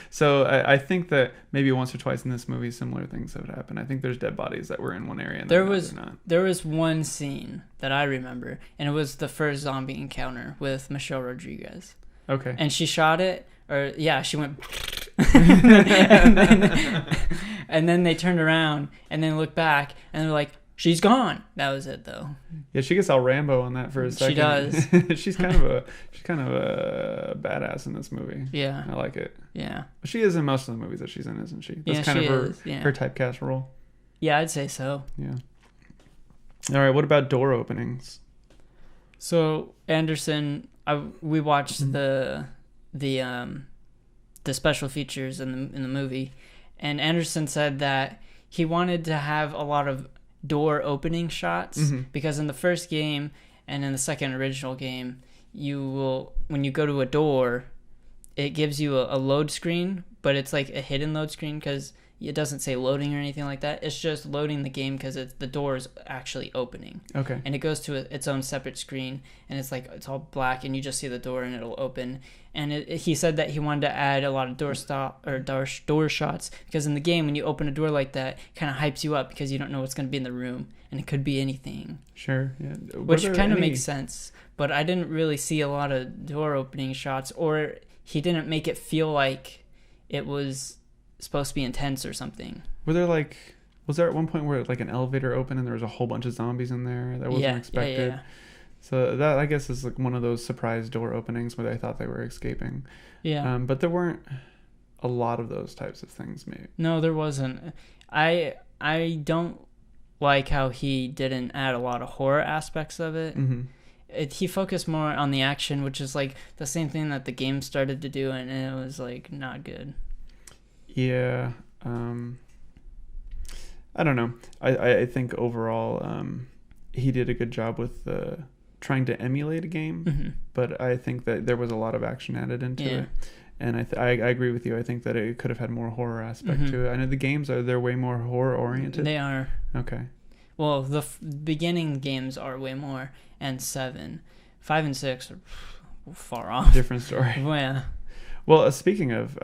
S2: So I think that maybe once or twice in this movie similar things have happened. I think there's dead bodies that were in one area and
S1: There
S2: they're not.
S1: was one scene that I remember, and it was the first zombie encounter with Michelle Rodriguez.
S2: Okay.
S1: And she shot it, she went and then they turned around and then looked back and they're like, she's gone. That was it, though.
S2: Yeah, she gets all Rambo on that for a second.
S1: She does.
S2: she's kind of a badass in this movie.
S1: Yeah.
S2: I like it.
S1: Yeah.
S2: She is in most of the movies that she's in, isn't she? That's
S1: Yeah,
S2: kind
S1: she
S2: of her
S1: is, yeah.
S2: her typecast role.
S1: Yeah, I'd say so.
S2: Yeah. All right. What about door openings?
S1: So Anderson, we watched the special features in the movie, and Anderson said that he wanted to have a lot of door opening shots because in the first game and in the second original game, when you go to a door, it gives you a load screen, but it's like a hidden load screen because it doesn't say loading or anything like that. It's just loading the game because the door is actually opening.
S2: Okay.
S1: And it goes to its own separate screen, and it's all black, and you just see the door, and it'll open. And he said that he wanted to add a lot of door shots because in the game, when you open a door like that, it kind of hypes you up because you don't know what's going to be in the room, and it could be anything.
S2: Sure. Yeah.
S1: Which kind of makes sense. But I didn't really see a lot of door opening shots, or he didn't make it feel like it was supposed to be intense or something.
S2: Was there at one point where like an elevator opened and there was a whole bunch of zombies in there that wasn't expected?
S1: Yeah.
S2: So that, I guess, is like one of those surprise door openings where they thought they were escaping.
S1: Yeah.
S2: But there weren't a lot of those types of things, maybe.
S1: No, there wasn't. I I don't like how he didn't add a lot of horror aspects of it.
S2: Mm-hmm.
S1: He focused more on the action, which is like the same thing that the game started to do, and it was like not good.
S2: Yeah. I don't know. I think overall he did a good job with trying to emulate a game,
S1: Mm-hmm.
S2: but I think that there was a lot of action added into it. And I agree with you. I think that it could have had more horror aspect to it. I know the games they're way more horror oriented.
S1: They are.
S2: Okay.
S1: Well, the beginning games are way more, and 7, 5, and 6 are far off.
S2: Different story.
S1: Well, yeah.
S2: Well, speaking of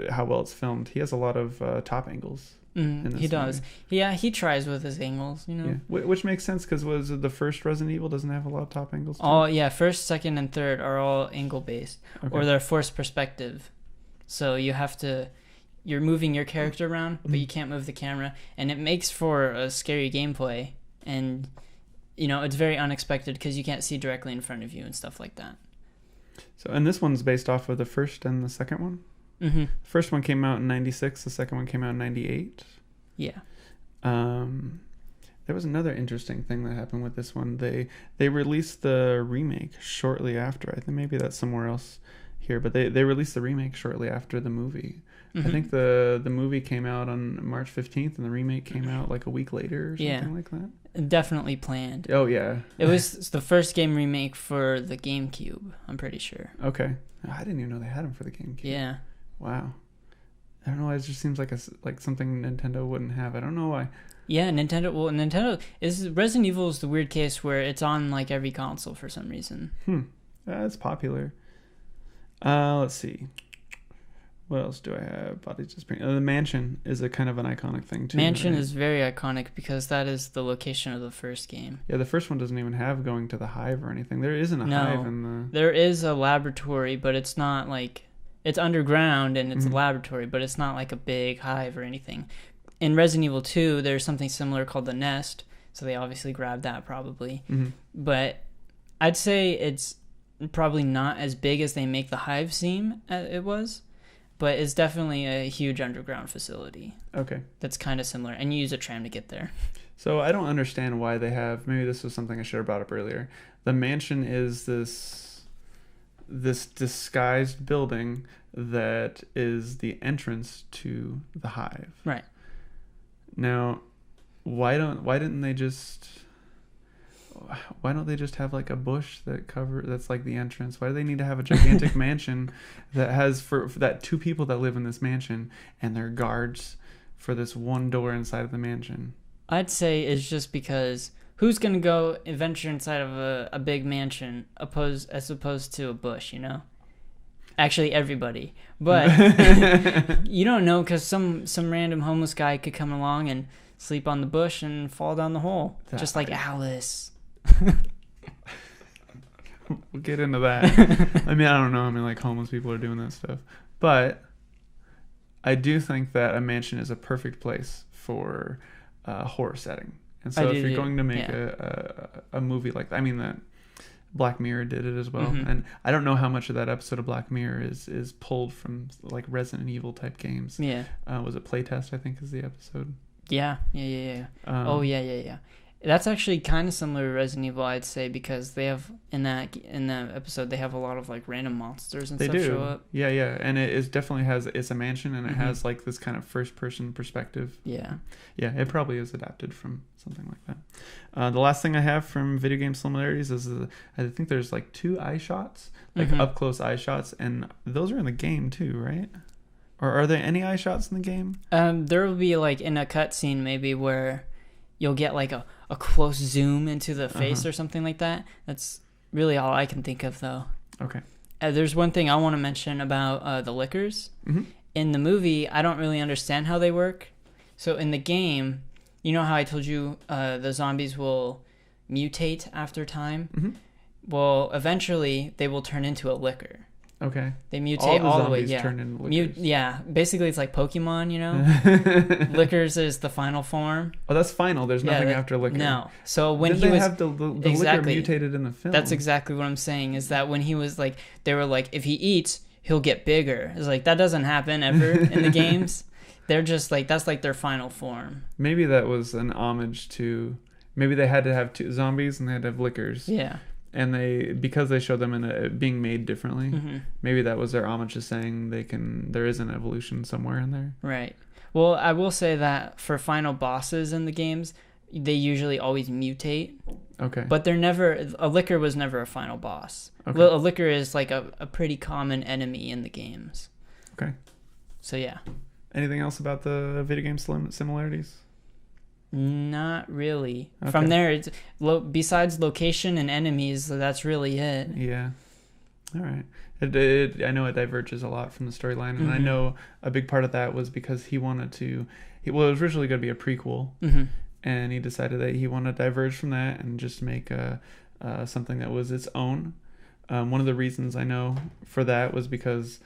S2: how well it's filmed, he has a lot of top angles.
S1: He does. Yeah, he tries with his angles, you know.
S2: Yeah. Which makes sense because was it the first Resident Evil doesn't have a lot of top angles? Too?
S1: Oh yeah, first, second, and third are all angle based, or they're forced perspective. So you're moving your character around, but you can't move the camera, and it makes for a scary gameplay. And it's very unexpected because you can't see directly in front of you and stuff like that.
S2: So, and this one's based off of the first and the second one.
S1: Mm-hmm.
S2: First one came out in 96. The second one came out in 98.
S1: Yeah.
S2: There was another interesting thing that happened with this one. They released the remake shortly after. I think maybe that's somewhere else here, but they released the remake shortly after the movie.
S1: Mm-hmm.
S2: I think the movie came out on March 15th, and the remake came out like a week later or something like that.
S1: Definitely planned.
S2: Oh yeah.
S1: It was the first game remake for the GameCube. I'm pretty sure.
S2: Okay. I didn't even know they had them for the GameCube.
S1: Yeah.
S2: Wow. I don't know why it just seems like something Nintendo wouldn't have. I don't know why.
S1: Yeah, Nintendo is Resident Evil is the weird case where it's on like every console for some reason.
S2: It's popular. Let's see. What else do I have? Bodies just bring. The mansion is a kind of an iconic thing too.
S1: Mansion
S2: right?
S1: is very iconic because that is the location of the first game.
S2: Yeah, the first one doesn't even have going to the hive or anything. There isn't a hive in the.
S1: There is a laboratory, but it's not like it's underground and it's a laboratory, but it's not like a big hive or anything. In Resident Evil 2, there's something similar called the Nest, so they obviously grabbed that probably.
S2: Mm-hmm.
S1: But I'd say it's probably not as big as they make the hive seem it was. But it's definitely a huge underground facility.
S2: Okay.
S1: That's kind of similar. And you use a tram to get there.
S2: So I don't understand why they have... Maybe this was something I should have brought up earlier. The mansion is this disguised building that is the entrance to the hive.
S1: Right.
S2: Now, why don't they just have like a bush that's like the entrance? Why do they need to have a gigantic mansion that has for that two people that live in this mansion and they're guards for this one door inside of the mansion?
S1: I'd say it's just because who's going to go adventure inside of a big mansion as opposed to a bush, you know? Actually, everybody. But you don't know because some random homeless guy could come along and sleep on the bush and fall down the hole. Just like Alice.
S2: We'll get into that. I mean, I don't know. I mean, like homeless people are doing that stuff. But I do think that a mansion is a perfect place for a horror setting. And so if you're going to make a movie like that, I mean, that Black Mirror did it as well. Mm-hmm. And I don't know how much of that episode of Black Mirror is pulled from like Resident Evil type games.
S1: Yeah.
S2: Was it Playtest, I think, is the episode?
S1: Yeah. Yeah. That's actually kind of similar to Resident Evil, I'd say, because they have in that episode they have a lot of like random monsters and stuff show up.
S2: Yeah, and it definitely it's a mansion and it has like this kind of first person perspective.
S1: Yeah,
S2: it probably is adapted from something like that. The last thing I have from video game similarities is I think there's like 2 eye shots, like up close eye shots, and those are in the game too, right? Or are there any eye shots in the game?
S1: There will be like in a cutscene maybe where you'll get like a close zoom into the face or something like that. That's really all I can think of, though.
S2: Okay.
S1: There's one thing I want to mention about the lickers.
S2: Mm-hmm.
S1: In the movie, I don't really understand how they work. So in the game, you know how I told you the zombies will mutate after time?
S2: Mm-hmm.
S1: Well, eventually, they will turn into a licker.
S2: Okay.
S1: They mutate all the way. Yeah.
S2: Turn into lickers.
S1: Basically it's like Pokemon, you know. Lickers is the final form.
S2: Oh, that's final. There's nothing after licker.
S1: No. So when
S2: Did
S1: he
S2: they
S1: was
S2: have the licker mutated in the film?
S1: That's exactly what I'm saying. Is that when he was like, they were like, if he eats, he'll get bigger. It's like that doesn't happen ever in the games. They're just like, that's like their final form.
S2: Maybe that was an homage to. Maybe they had to have two zombies and they had to have lickers.
S1: Yeah.
S2: And because they showed them being made differently, maybe that was their homage to saying there is an evolution somewhere in there.
S1: Right. Well, I will say that for final bosses in the games, they usually always mutate.
S2: Okay.
S1: But a licker was never a final boss.
S2: Okay.
S1: A licker is like a pretty common enemy in the games.
S2: Okay.
S1: So yeah.
S2: Anything else about the video game similarities?
S1: Not really.
S2: Okay.
S1: From there, it's besides location and enemies, that's really it.
S2: Yeah. All right. I know it diverges a lot from the storyline, and I know a big part of that was because he wanted to. It was originally going to be a prequel, and he decided that he wanted to diverge from that and just make something that was its own. One of the reasons I know for that was because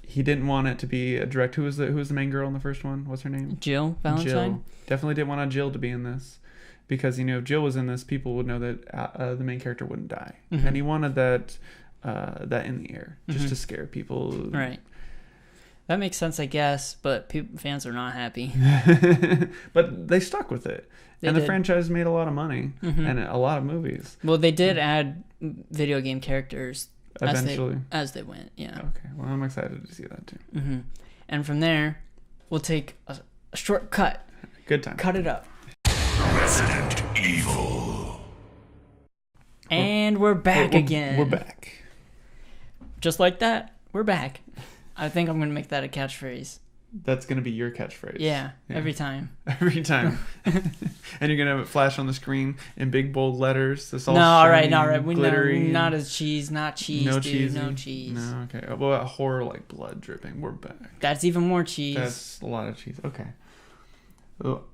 S2: he didn't want it to be a direct. Who was the main girl in the first one? What's her name?
S1: Jill Valentine.
S2: Jill. Definitely didn't want Jill to be in this, because if Jill was in this, people would know that the main character wouldn't die, and he wanted that in the air just to scare people.
S1: Right. That makes sense, I guess, but fans are not happy.
S2: But they stuck with it, the franchise made a lot of money and a lot of movies.
S1: Well, they did add video game characters
S2: eventually
S1: as they went. Yeah.
S2: Okay. Well, I'm excited to see that too.
S1: And from there, we'll take a short cut.
S2: Good time.
S1: Cut it up.
S3: Resident Evil.
S1: And we're back again.
S2: We're back.
S1: Just like that, we're back. I think I'm going to make that a catchphrase.
S2: That's going to be your catchphrase.
S1: Yeah, every time.
S2: Every time. And you're going to have it flash on the screen in big, bold letters. This all
S1: all right.
S2: glittery.
S1: Not as cheese. Not cheese,
S2: no
S1: dude.
S2: Cheesy.
S1: No cheese.
S2: No, okay. Well, a horror like blood dripping. We're back.
S1: That's even more cheese.
S2: That's a lot of cheese. Okay. Well,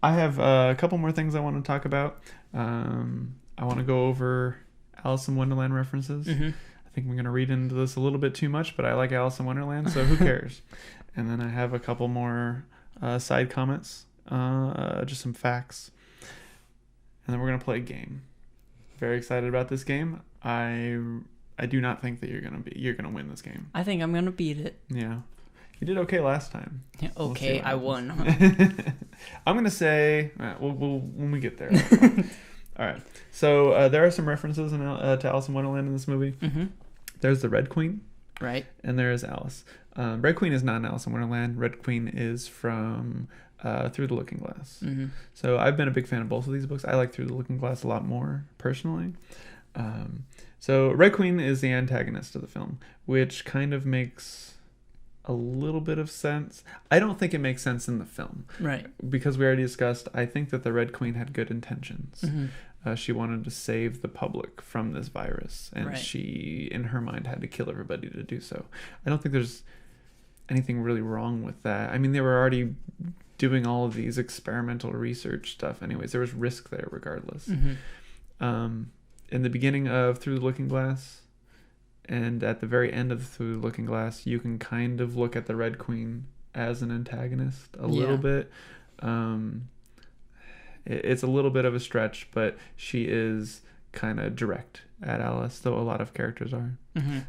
S2: I have a couple more things I want to talk about. I want to go over Alice in Wonderland references. I think I'm going to read into this a little bit too much, but I like Alice in Wonderland, so who cares? And then I have a couple more side comments, just some facts. And then we're going to play a game. Very excited about this game. I do not think that you're going to win this game.
S1: I think I'm going to beat it.
S2: Yeah. You did okay last time.
S1: Yeah, okay, I won.
S2: I'm going to say, we'll when we get there. All right. So there are some references to Alice in Wonderland in this movie. There's the Red Queen.
S1: Right.
S2: And there is Alice. Red Queen is not in Alice in Wonderland. Red Queen is from Through the Looking Glass. So I've been a big fan of both of these books. I like Through the Looking Glass a lot more, personally. So Red Queen is the antagonist of the film, which kind of makes a little bit of sense. I don't think it makes sense in the film.
S1: Right.
S2: Because we already discussed, I think that the Red Queen had good intentions. She wanted to save the public from this virus, and she, in her mind, had to kill everybody to do so. I don't think there's anything really wrong with that. I mean, they were already doing all of these experimental research stuff anyways. There was risk there regardless. In the beginning of Through the Looking Glass and at the very end of Through the Looking Glass, you can kind of look at the Red Queen as an antagonist a little bit. It's a little bit of a stretch, but she is kind of direct at Alice, though a lot of characters are.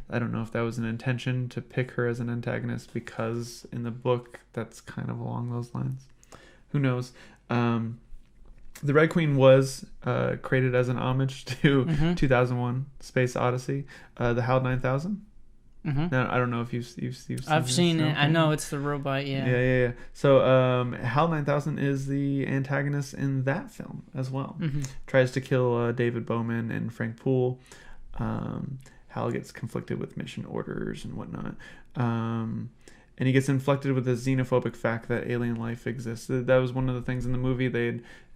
S2: I don't know if that was an intention to pick her as an antagonist, because in the book that's kind of along those lines. Who knows? The Red Queen was created as an homage to 2001: Space Odyssey, the HAL 9000. Now, I don't know if you've seen
S1: I've seen it.
S2: Okay.
S1: I know it's the robot.
S2: Yeah. So HAL 9000 is the antagonist in that film as well. Tries to kill David Bowman and Frank Poole. Hal gets conflicted with mission orders and whatnot. And he gets inflicted with the xenophobic fact that alien life exists. That was one of the things in the movie.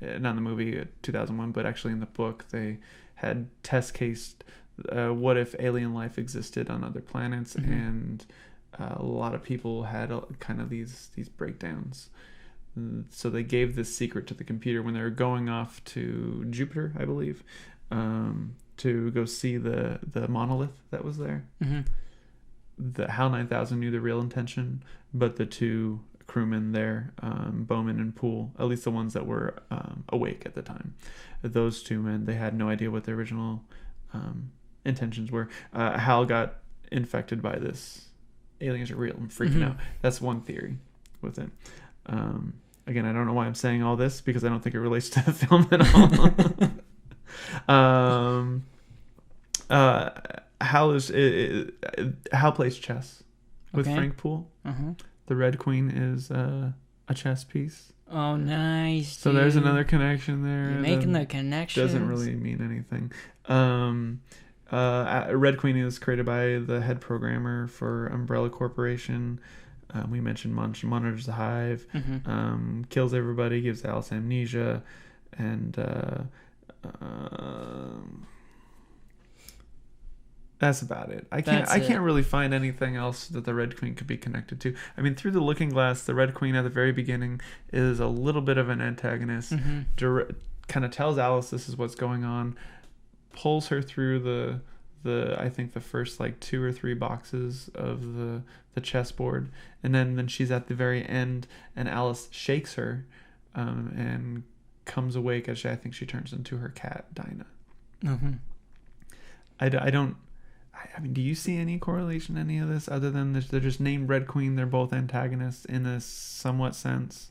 S2: Not in the movie 2001, but actually in the book, they had test cased what if alien life existed on other planets, and a lot of people had kind of these breakdowns. So they gave this secret to the computer when they were going off to Jupiter, I believe, to go see the monolith that was there. The HAL 9000 knew the real intention, but the two crewmen there, Bowman and Poole, at least the ones that were awake at the time, those two men, they had no idea what the original intentions were. Hal got infected by this. Aliens are real. I'm freaking out. That's one theory. with it. Again, I don't know why I'm saying all this because I don't think it relates to the film at all. Hal plays chess with Frank Poole. The Red Queen is a chess piece.
S1: Oh, nice.
S2: So there's another connection there.
S1: You're making the connections.
S2: Doesn't really mean anything. Red Queen is created by the head programmer for Umbrella Corporation. We mentioned monitors the hive, kills everybody, gives Alice amnesia, and that's about it. I can't really find anything else that the Red Queen could be connected to. I mean, through the Looking Glass, the Red Queen at the very beginning is a little bit of an antagonist. Kind of tells Alice this is what's going on, pulls her through the I think the first like 2 or 3 boxes of the chessboard, and then she's at the very end, and Alice shakes her, and comes awake as I think she turns into her cat Dinah. I mean, do you see any correlation in any of this other than they're just named Red Queen? They're both antagonists in a somewhat sense.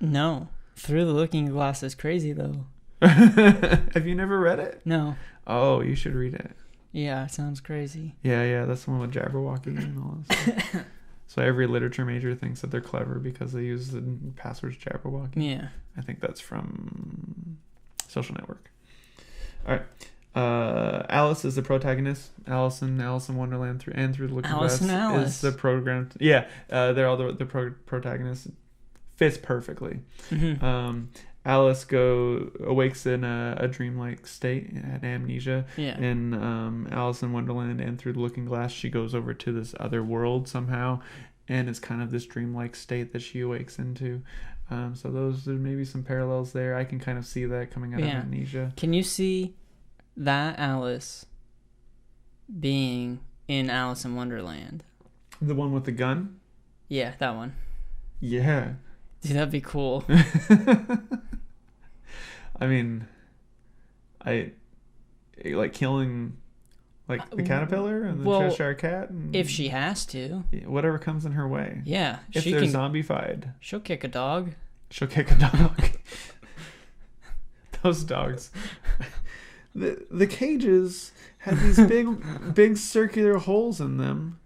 S1: No, Through the Looking Glass is crazy though.
S2: Have you never read it?
S1: No.
S2: Oh, you should read it.
S1: Yeah, it sounds crazy.
S2: Yeah, that's the one with Jabberwocky and all this stuff. So every literature major thinks that they're clever because they use the passwords Jabberwocky.
S1: Yeah.
S2: I think that's from Social Network. All right. Alice is the protagonist. Alice in Wonderland Through the Looking Glass is the program. Yeah, they're all the protagonists. Fits perfectly. Alice awakes in a dreamlike state, had amnesia.
S1: Yeah.
S2: In Alice in Wonderland and Through the Looking Glass, she goes over to this other world somehow, and it's kind of this dreamlike state that she awakes into. So there may be some parallels there. I can kind of see that coming out of amnesia.
S1: Can you see that Alice being in Alice in Wonderland?
S2: The one with the gun?
S1: Yeah, that one.
S2: Yeah.
S1: Dude, that'd be cool.
S2: I mean, I like killing like the caterpillar and the Cheshire Cat. And
S1: if she has to.
S2: Whatever comes in her way.
S1: Yeah.
S2: If they're zombified.
S1: She'll kick a dog.
S2: She'll kick a dog. Those dogs. The cages had these big circular holes in them.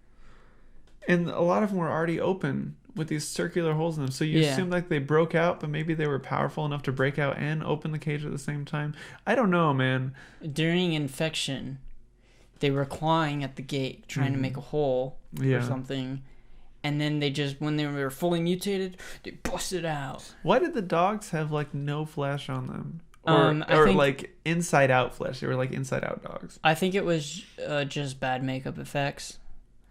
S2: And a lot of them were already open with these circular holes in them. So you assume like they broke out, but maybe they were powerful enough to break out and open the cage at the same time. I don't know, man.
S1: During infection, they were clawing at the gate, trying to make a hole or something. And then they just, when they were fully mutated, they busted out.
S2: Why did the dogs have like no flesh on them?
S1: I think,
S2: like inside out flesh. They were like inside out dogs.
S1: I think it was just bad makeup effects.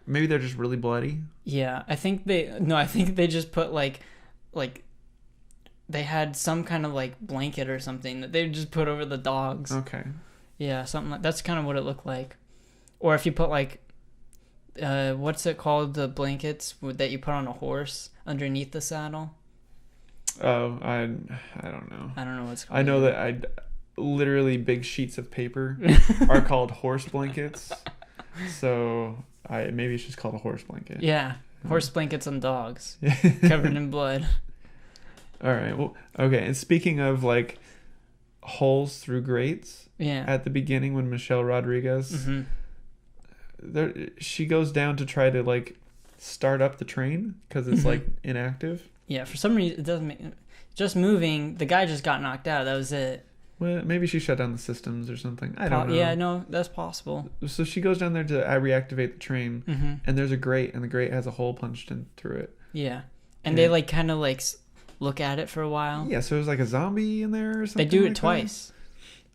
S2: Maybe they're just really bloody.
S1: Yeah, I think they just put like they had some kind of like blanket or something that they just put over the dogs.
S2: Okay.
S1: Yeah, something like that's kind of what it looked like. Or if you put like what's it called, the blankets that you put on a horse underneath the saddle?
S2: Oh, I don't know.
S1: I don't know what's called.
S2: I know that literally big sheets of paper are called horse blankets. So maybe it's just called a horse blanket.
S1: Yeah, horse blankets on dogs covered in blood.
S2: All right. Well, okay. And speaking of like holes through grates, at the beginning when Michelle Rodriguez, she goes down to try to like start up the train because it's like inactive.
S1: Yeah, for some reason it doesn't make just moving. The guy just got knocked out. That was it.
S2: Well, maybe she shut down the systems or something. I don't know.
S1: Yeah, no, that's possible.
S2: So she goes down there to reactivate the train, and there's a grate, and the grate has a hole punched in through it.
S1: Yeah, and they like kind of like look at it for a while.
S2: Yeah, so there's like a zombie in there or something.
S1: They do it
S2: like
S1: twice.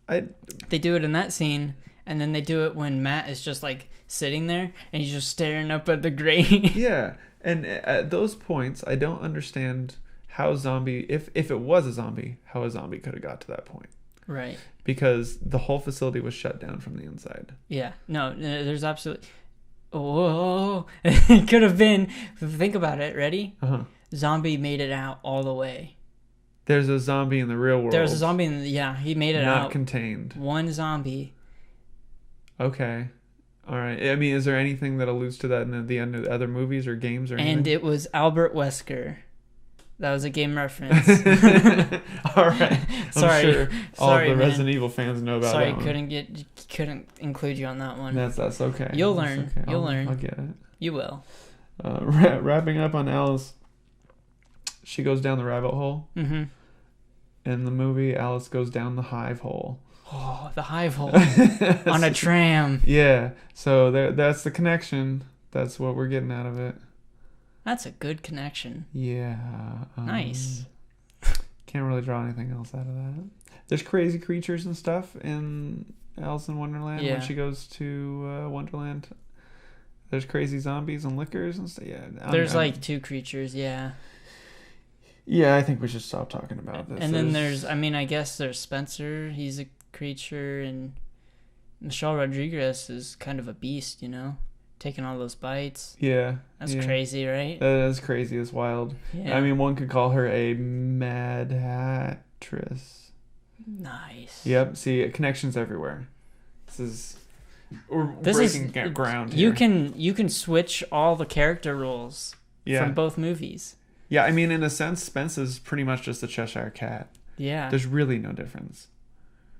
S1: They do it in that scene, and then they do it when Matt is just like sitting there and he's just staring up at the grate.
S2: Yeah, and at those points, I don't understand how if it was a zombie, how a zombie could have got to that point.
S1: Right.
S2: Because the whole facility was shut down from the inside.
S1: Yeah. No, there's absolutely... Oh, it could have been... Think about it. Ready? Zombie made it out all the way.
S2: There's a zombie in the real world.
S1: There's a zombie in he made it out.
S2: Not contained.
S1: One zombie.
S2: Okay. All right. I mean, is there anything that alludes to that in the end of other movies or games or anything?
S1: And it was Albert Wesker. That was a game reference.
S2: All right.
S1: Sorry.
S2: I'm sure all
S1: Sorry,
S2: the
S1: man.
S2: Resident Evil fans know about
S1: Sorry,
S2: that one.
S1: couldn't include you on that one.
S2: That's okay.
S1: You'll
S2: That's
S1: learn.
S2: okay.
S1: You'll
S2: I'll
S1: learn.
S2: get it.
S1: You will.
S2: Wrapping up on Alice, she goes down the rabbit hole.
S1: Mm-hmm.
S2: In the movie, Alice goes down the hive hole.
S1: Oh, the hive hole on a tram.
S2: Yeah. So that's the connection. That's what we're getting out of it.
S1: That's a good connection.
S2: Yeah.
S1: Nice.
S2: Can't really draw anything else out of that. There's crazy creatures and stuff in Alice in Wonderland
S1: Yeah.
S2: when she goes to Wonderland. There's crazy zombies and lickers and stuff. Yeah.
S1: There's like two creatures, yeah.
S2: Yeah, I think we should stop talking about this.
S1: And then there's, I guess there's Spencer. He's a creature, and Michelle Rodriguez is kind of a beast, you know, taking all those bites.
S2: Yeah.
S1: That's
S2: yeah.
S1: crazy, right?
S2: That is crazy. It's wild.
S1: Yeah.
S2: I mean, one could call her a mad hattress.
S1: Nice.
S2: Yep. See, connections everywhere. We're
S1: This
S2: breaking
S1: is
S2: ground
S1: you
S2: here.
S1: you can switch all the character roles
S2: Yeah.
S1: from both movies.
S2: Yeah, I mean, in a sense, Spence is pretty much just a Cheshire Cat.
S1: Yeah.
S2: There's really no difference.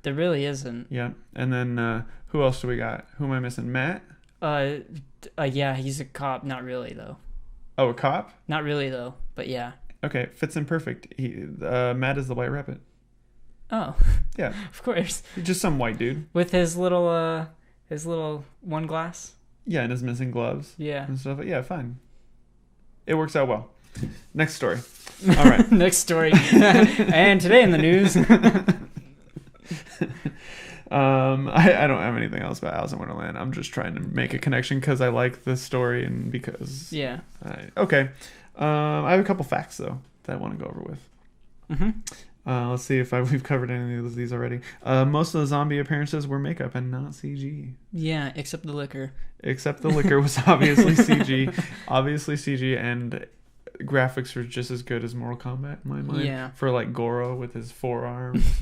S1: There really isn't.
S2: Yeah. And then, who else do we got? Who am I missing? Matt?
S1: Yeah, he's a cop. Not really though.
S2: Oh, a cop?
S1: Not really though. But yeah.
S2: Okay, fits in perfect. Matt is the White Rabbit.
S1: Oh.
S2: Yeah.
S1: Of course.
S2: He's just some white dude.
S1: With his little one glass.
S2: Yeah, and his missing gloves
S1: Yeah.
S2: and stuff. Yeah, fine. It works out well. Next story. All right.
S1: Next story. And today in the news.
S2: I don't have anything else about Alice in Wonderland. I'm just trying to make a connection because I like the story and because.
S1: Yeah.
S2: Okay. I have a couple facts though that I want to go over with.
S1: Mm-hmm.
S2: Let's see if we've covered any of these already. Most of the zombie appearances were makeup and not CG.
S1: Yeah, except the liquor.
S2: Except the liquor was obviously CG. Obviously CG, and graphics were just as good as Mortal Kombat in my mind.
S1: Yeah.
S2: For like Goro with his 4 arms.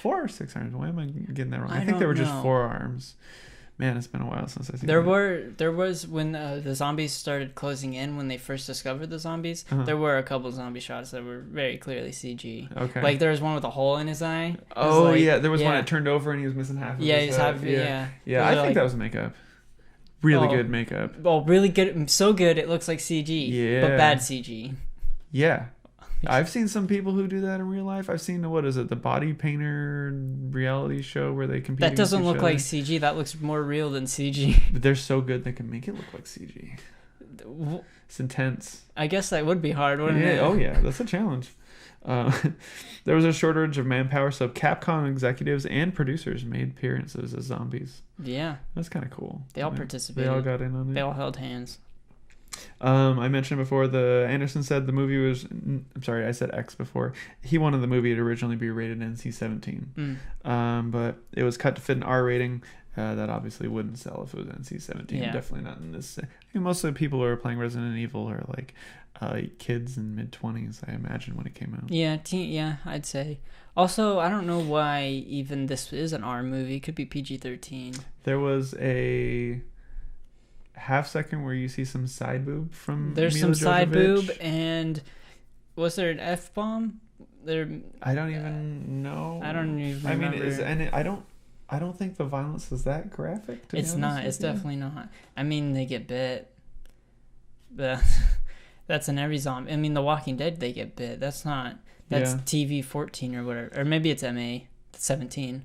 S2: 4 or 6 arms? Why am I getting that wrong? I think they were just 4 arms. Man, it's been a while since I've seen
S1: There was when the zombies started closing in, when they first discovered the zombies, there were a couple zombie shots that were very clearly CG.
S2: Okay.
S1: Like there was one with a hole in his eye.
S2: Oh,
S1: like,
S2: yeah. There was one that turned over and he was missing half of
S1: Yeah,
S2: his
S1: he's
S2: head.
S1: half. Yeah.
S2: Yeah, I think that was makeup. Really good makeup.
S1: Oh, really good. So good, it looks like CG.
S2: Yeah.
S1: But bad CG.
S2: Yeah. I've seen some people who do that in real life. I've seen the Body Painter reality show where they compete.
S1: That doesn't
S2: against
S1: look
S2: each
S1: like
S2: other.
S1: CG. That looks more real than CG.
S2: But they're so good they can make it look like CG. It's intense.
S1: I guess that would be hard, wouldn't it?
S2: Oh yeah, that's a challenge. There was a shortage of manpower, so Capcom executives and producers made appearances as zombies.
S1: Yeah.
S2: That's kind of cool.
S1: They all
S2: Yeah.
S1: participated.
S2: They all got in on it.
S1: They all held hands.
S2: I mentioned before, Anderson said the movie was. I'm sorry, I said X before. He wanted the movie to originally be rated NC-17, but it was cut to fit an R rating. That obviously wouldn't sell if it was NC-17.
S1: Yeah.
S2: Definitely not in this. I mean, most of the people who are playing Resident Evil are like kids in mid-20s, I imagine, when it came out.
S1: Yeah, I'd say. Also, I don't know why even this is an R movie. It could be PG-13.
S2: There was a half-second where you see some side boob from
S1: There's
S2: Mila
S1: some side
S2: Jovovich.
S1: boob, and was there an F-bomb?
S2: I don't even know.
S1: I don't even
S2: I
S1: remember.
S2: mean, I don't think the violence is that graphic. To be
S1: It's
S2: honest
S1: not.
S2: with
S1: It's
S2: you.
S1: definitely not. I mean, they get bit. But that's in every zombie. I mean, The Walking Dead, they get bit. That's not. That's
S2: Yeah.
S1: TV 14 or whatever, or maybe it's MA 17.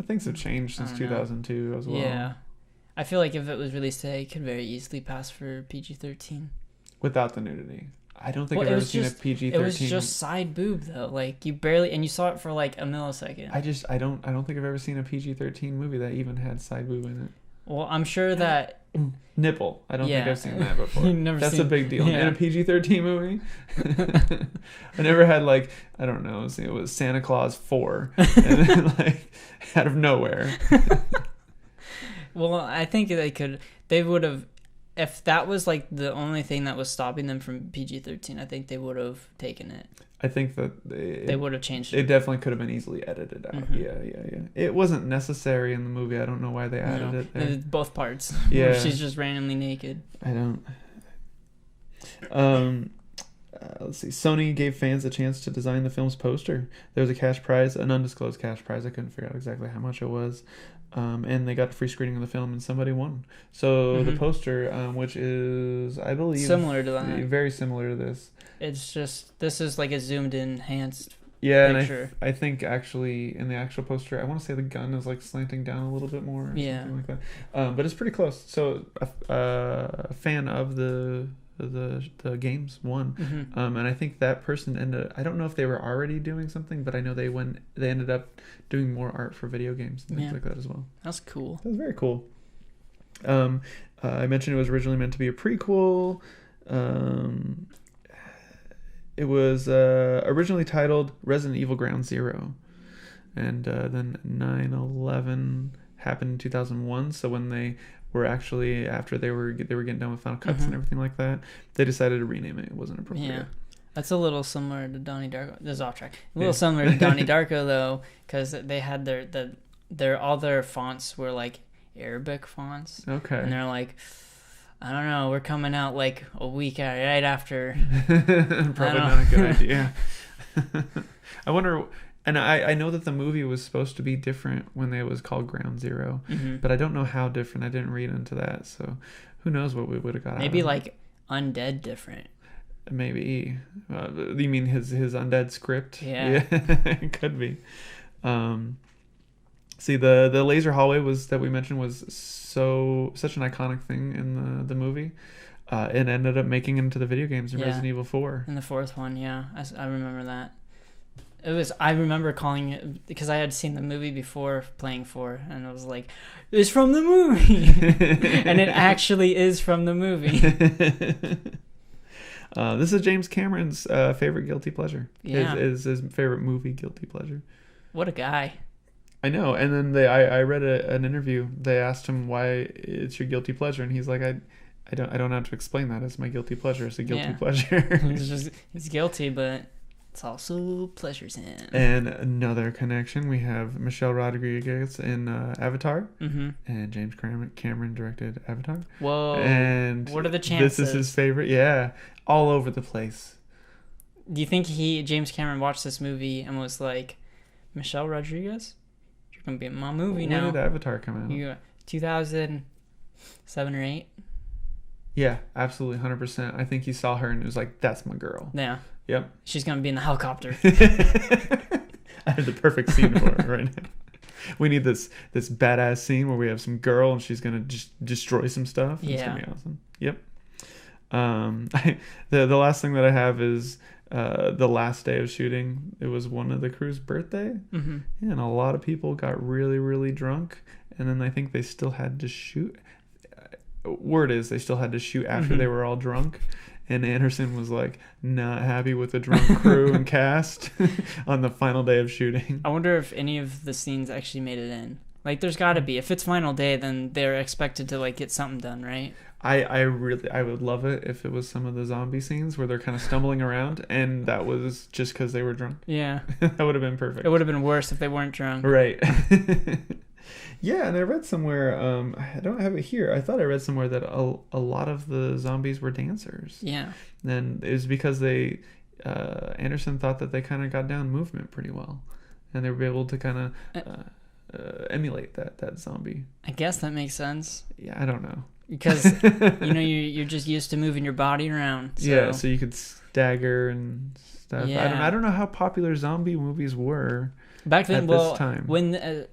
S2: Things have changed since 2002 as well.
S1: Yeah, I feel like if it was released today, it could very easily pass for PG-13.
S2: Without the nudity, I don't think
S1: Well,
S2: I've
S1: it
S2: ever
S1: was
S2: seen
S1: just-
S2: a PG-13.
S1: It was just side boob though. Like you barely, and you saw it for like a millisecond.
S2: I don't think I've ever seen a PG-13 movie that even had side boob in it.
S1: Well, I'm sure that
S2: Nipple. I don't think
S1: Yeah.
S2: I've seen that before.
S1: You've never
S2: That's
S1: seen-
S2: a big deal.
S1: yeah.
S2: In a PG-13 movie, I never had like I don't know. It was Santa Claus 4, and then, like out of nowhere.
S1: Well, I think they would have, if that was like the only thing that was stopping them from PG-13, I think they would have taken it.
S2: I think that
S1: They would have changed
S2: it
S1: it.
S2: definitely could have been easily edited out.
S1: Mhm.
S2: Yeah. It wasn't necessary in the movie. I don't know why they added
S1: No,
S2: it there.
S1: both parts.
S2: Yeah.
S1: Where she's just randomly naked.
S2: I don't. Let's see. Sony gave fans a chance to design the film's poster. There was a cash prize, an undisclosed cash prize. I couldn't figure out exactly how much it was. And they got a free screening of the film, and somebody won. So the poster, which is, I believe,
S1: similar to that,
S2: very similar to this.
S1: It's just, this is like a zoomed in, enhanced
S2: And
S1: picture.
S2: I think actually in the actual poster, I want to say the gun is like slanting down a little bit more, or something like that. But it's pretty close. So a fan of the games won, and I think that person I don't know if they were already doing something, but I know they ended up doing more art for video games and things like that as well.
S1: That's cool.
S2: That was very cool. I mentioned it was originally meant to be a prequel. It was originally titled Resident Evil Ground Zero, and then 9/11 happened in 2001. So when they were actually, after they were getting done with Final Cuts and everything like that, they decided to rename it. It wasn't appropriate.
S1: Yeah, that's a little similar to Donnie Darko. This is off track. A little similar to Donnie Darko though, because they had their all their fonts were like Arabic fonts.
S2: Okay.
S1: And they're like, I don't know, we're coming out like a week right after.
S2: Probably not a good idea. I wonder, and I know that the movie was supposed to be different when it was called Ground Zero, but I don't know how different. I didn't read into that, so who knows what we would have got.
S1: Maybe like undead different.
S2: Maybe. You mean his undead script?
S1: Yeah.
S2: It could be. See, the laser hallway that we mentioned was such an iconic thing in the movie. It ended up making it into the video games in Resident Evil 4.
S1: In the fourth one, yeah. I remember that. I remember calling it, because I had seen the movie before playing 4, and I was like, it's from the movie! And it actually is from the movie.
S2: This is James Cameron's favorite guilty pleasure.
S1: Yeah.
S2: Is his favorite movie guilty pleasure.
S1: What a guy.
S2: I know. And then I read an interview. They asked him why it's your guilty pleasure, and he's like, I don't know how to explain that. It's my guilty pleasure. It's a guilty pleasure.
S1: He's guilty, but it's also pleasures him.
S2: And another connection, we have Michelle Rodriguez in Avatar, and James Cameron directed Avatar.
S1: Whoa!
S2: And
S1: what are the chances?
S2: This is his favorite. Yeah, all over the place.
S1: Do you think James Cameron watched this movie and was like, Michelle Rodriguez, you're gonna be in my movie now?
S2: When did Avatar come out?
S1: 2007 or 8.
S2: Yeah, absolutely, 100%. I think he saw her and was like, "That's my girl."
S1: Yeah.
S2: Yep.
S1: She's gonna be in the helicopter.
S2: I have the perfect scene for her right now. We need this badass scene where we have some girl and she's gonna just destroy some stuff. It's gonna be awesome. Yep. The last thing that I have is the last day of shooting. It was one of the crew's birthday, and a lot of people got really, really drunk, and then I think they still had to shoot. Word is they still had to shoot after they were all drunk. And Anderson was like not happy with the drunk crew and cast on the final day of shooting.
S1: I wonder if any of the scenes actually made it in. Like, there's got to be. If it's final day, then they're expected to like get something done, right?
S2: I would love it if it was some of the zombie scenes where they're kind of stumbling around, and that was just because they were drunk.
S1: Yeah,
S2: that would have been perfect.
S1: It would have been worse if they weren't drunk.
S2: Right. Yeah, and I read somewhere, I don't have it here, I thought I read somewhere that a lot of the zombies were dancers.
S1: Yeah.
S2: And it was because Anderson thought that they kind of got down movement pretty well. And they were able to kind of emulate that zombie.
S1: I guess that makes sense.
S2: Yeah, I don't know.
S1: Because, you're just used to moving your body around. So.
S2: Yeah, so you could stagger and stuff.
S1: Yeah.
S2: I don't know how popular zombie movies were.
S1: Back then,
S2: this time.
S1: when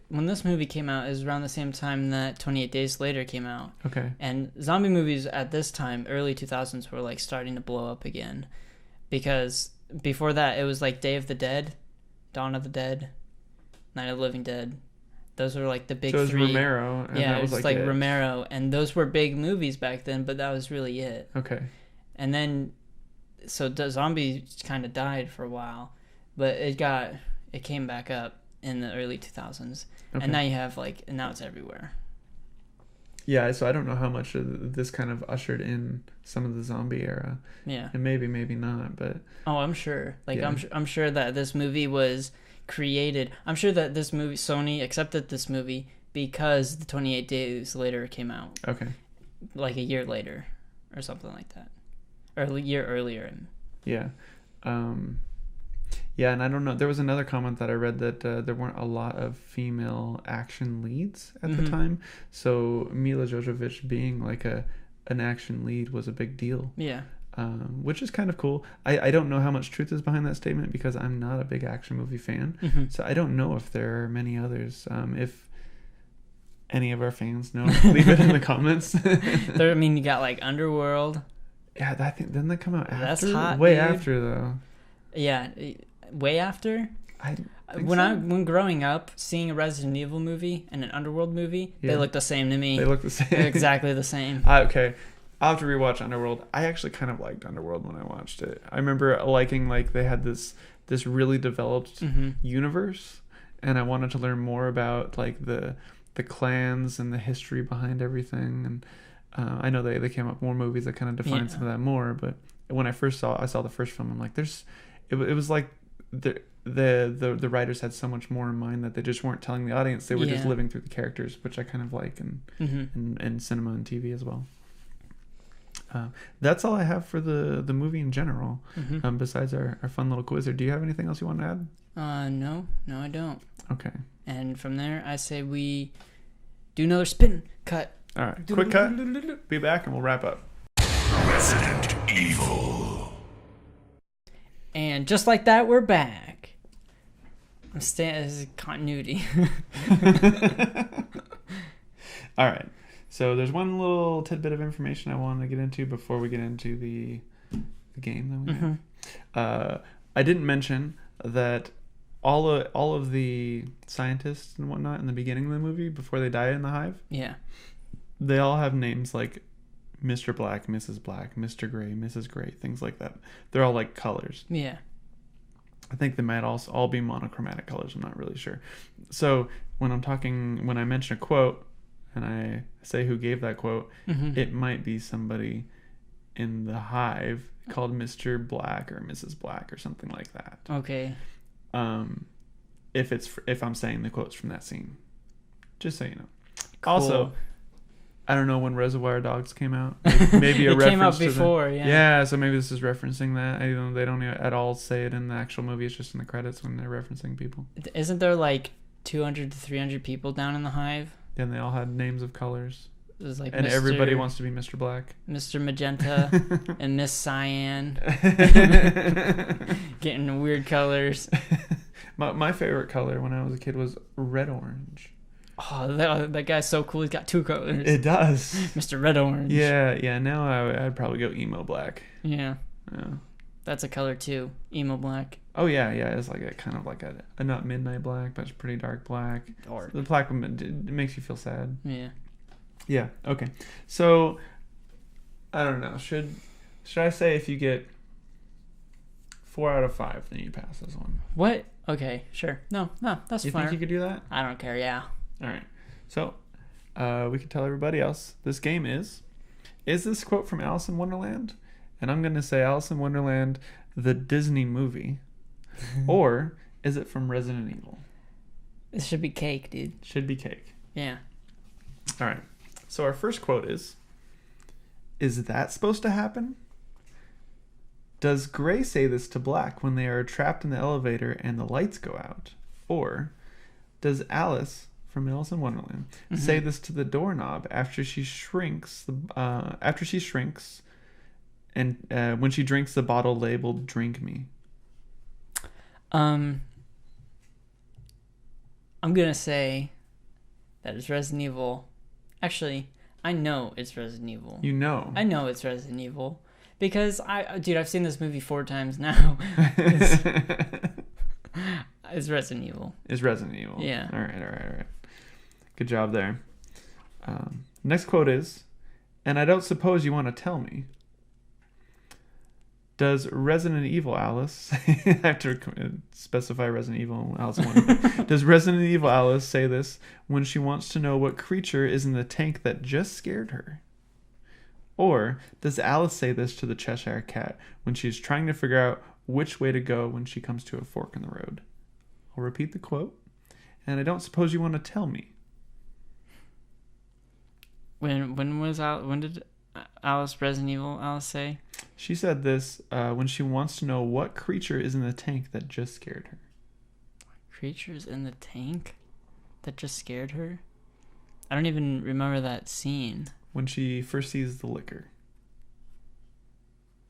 S1: this movie came out, it was around the same time that 28 Days Later came out.
S2: Okay.
S1: And zombie movies at this time, early 2000s, were like starting to blow up again, because before that it was like Day of the Dead, Dawn of the Dead, Night of the Living Dead. Those were like the big 3.
S2: So it was Romero. And
S1: yeah,
S2: that
S1: it was like Romero, and those were big movies back then, but that was really it.
S2: Okay.
S1: And then, so the zombie kind of died for a while, but it came back up in the early 2000s. Okay. And now you have and now it's everywhere.
S2: Yeah, so I don't know how much of this kind of ushered in some of the zombie era.
S1: Yeah.
S2: And maybe not, but...
S1: Oh, I'm sure. I'm sure that this movie was created. I'm sure that this movie, Sony accepted this movie because the 28 Days Later came out.
S2: Okay.
S1: Like a year later or something like that. Or a year earlier.
S2: Yeah. Yeah, and I don't know. There was another comment that I read that there weren't a lot of female action leads at the time. So Mila Jovovich being like an action lead was a big deal.
S1: Yeah.
S2: Which is kind of cool. I don't know how much truth is behind that statement because I'm not a big action movie fan. So I don't know if there are many others. If any of our fans know, leave it in the comments.
S1: I mean, you got like Underworld.
S2: Yeah, I think didn't they come out after?
S1: That's hot,
S2: way
S1: dude.
S2: after though.
S1: Yeah, way after.
S2: I think
S1: When growing up, seeing a Resident Evil movie and an Underworld movie,
S2: Yeah.
S1: they look the same to me.
S2: They look the same.
S1: They're exactly the same.
S2: Okay. I'll have to rewatch Underworld. I actually kind of liked Underworld when I watched it. I remember liking like they had this really developed universe, and I wanted to learn more about like the clans and the history behind everything. And I know they came up with more movies that kind of defined some of that more. But when I saw the first film, I'm like, it was like the writers had so much more in mind that they just weren't telling the audience. They were just living through the characters, which I kind of like in cinema and TV as well. That's all I have for the movie in general. Besides our fun little quiz. Do you have anything else you want to add?
S1: No, I don't.
S2: Okay.
S1: And from there, I say we do another spin cut.
S2: All right. Quick cut. Be back and we'll wrap up.
S3: Resident Evil.
S1: And just like that, we're back. This is continuity.
S2: All right. So there's one little tidbit of information I wanted to get into before we get into the game that we have. I didn't mention that all of the scientists and whatnot in the beginning of the movie, before they die in the hive, they all have names like Mr. Black, Mrs. Black, Mr. Gray, Mrs. Gray, things like that. They're all like colors.
S1: Yeah.
S2: I think they might also all be monochromatic colors. I'm not really sure. So when I mention a quote and I say who gave that quote, it might be somebody in the hive called Mr. Black or Mrs. Black or something like that.
S1: Okay.
S2: If I'm saying the quotes from that scene, just so you know.
S1: Cool.
S2: Also, I don't know when Reservoir Dogs came out. Maybe a
S1: it
S2: reference
S1: came out
S2: to
S1: before,
S2: Yeah, so maybe this is referencing that. They don't at all say it in the actual movie. It's just in the credits when they're referencing people.
S1: Isn't there like 200 to 300 people down in the hive?
S2: And they all had names of colors.
S1: It was like
S2: and everybody wants to be Mr. Black.
S1: Mr. Magenta and Miss Cyan. Getting weird colors.
S2: My favorite color when I was a kid was red orange.
S1: Oh, that guy's so cool. He's got two colors.
S2: It does.
S1: Mr. Red Orange.
S2: Yeah. Now I'd probably go emo black.
S1: Yeah. That's a color too. Emo black.
S2: Oh yeah. It's like a kind of like a not midnight black, but it's pretty dark black.
S1: Dark.
S2: The black one, it makes you feel sad.
S1: Yeah.
S2: Yeah. Okay. So I don't know. Should I say if you get 4 out of 5, then you pass this one?
S1: What? Okay. Sure. No. That's fine.
S2: You think you could do that?
S1: I don't care. Yeah.
S2: All right. So we can tell everybody else this game is this quote from Alice in Wonderland? And I'm going to say Alice in Wonderland, the Disney movie, or is it from Resident Evil?
S1: It should be cake, dude.
S2: Should be cake.
S1: Yeah.
S2: All right. So our first quote is that supposed to happen? Does Gray say this to Black when they are trapped in the elevator and the lights go out? Or does Alice from Alice in Wonderland say this to the doorknob after she shrinks and when she drinks the bottle labeled "Drink Me"?
S1: I'm gonna say that it's Resident Evil. Actually, I know it's Resident Evil.
S2: You know.
S1: I know it's Resident Evil because I've seen this movie 4 times now. It's Resident Evil.
S2: It's Resident Evil.
S1: Yeah.
S2: All right. Good job there. Next quote is, and I don't suppose you want to tell me. Does Resident Evil Alice, I have to specify Resident Evil Alice 1. Does Resident Evil Alice say this when she wants to know what creature is in the tank that just scared her? Or does Alice say this to the Cheshire Cat when she's trying to figure out which way to go when she comes to a fork in the road? I'll repeat the quote. And I don't suppose you want to tell me.
S1: When was out? When did Resident Evil, Alice say?
S2: She said this when she wants to know what creature is in the tank that just scared her.
S1: Creatures in the tank that just scared her? I don't even remember that scene.
S2: When she first sees the liquor.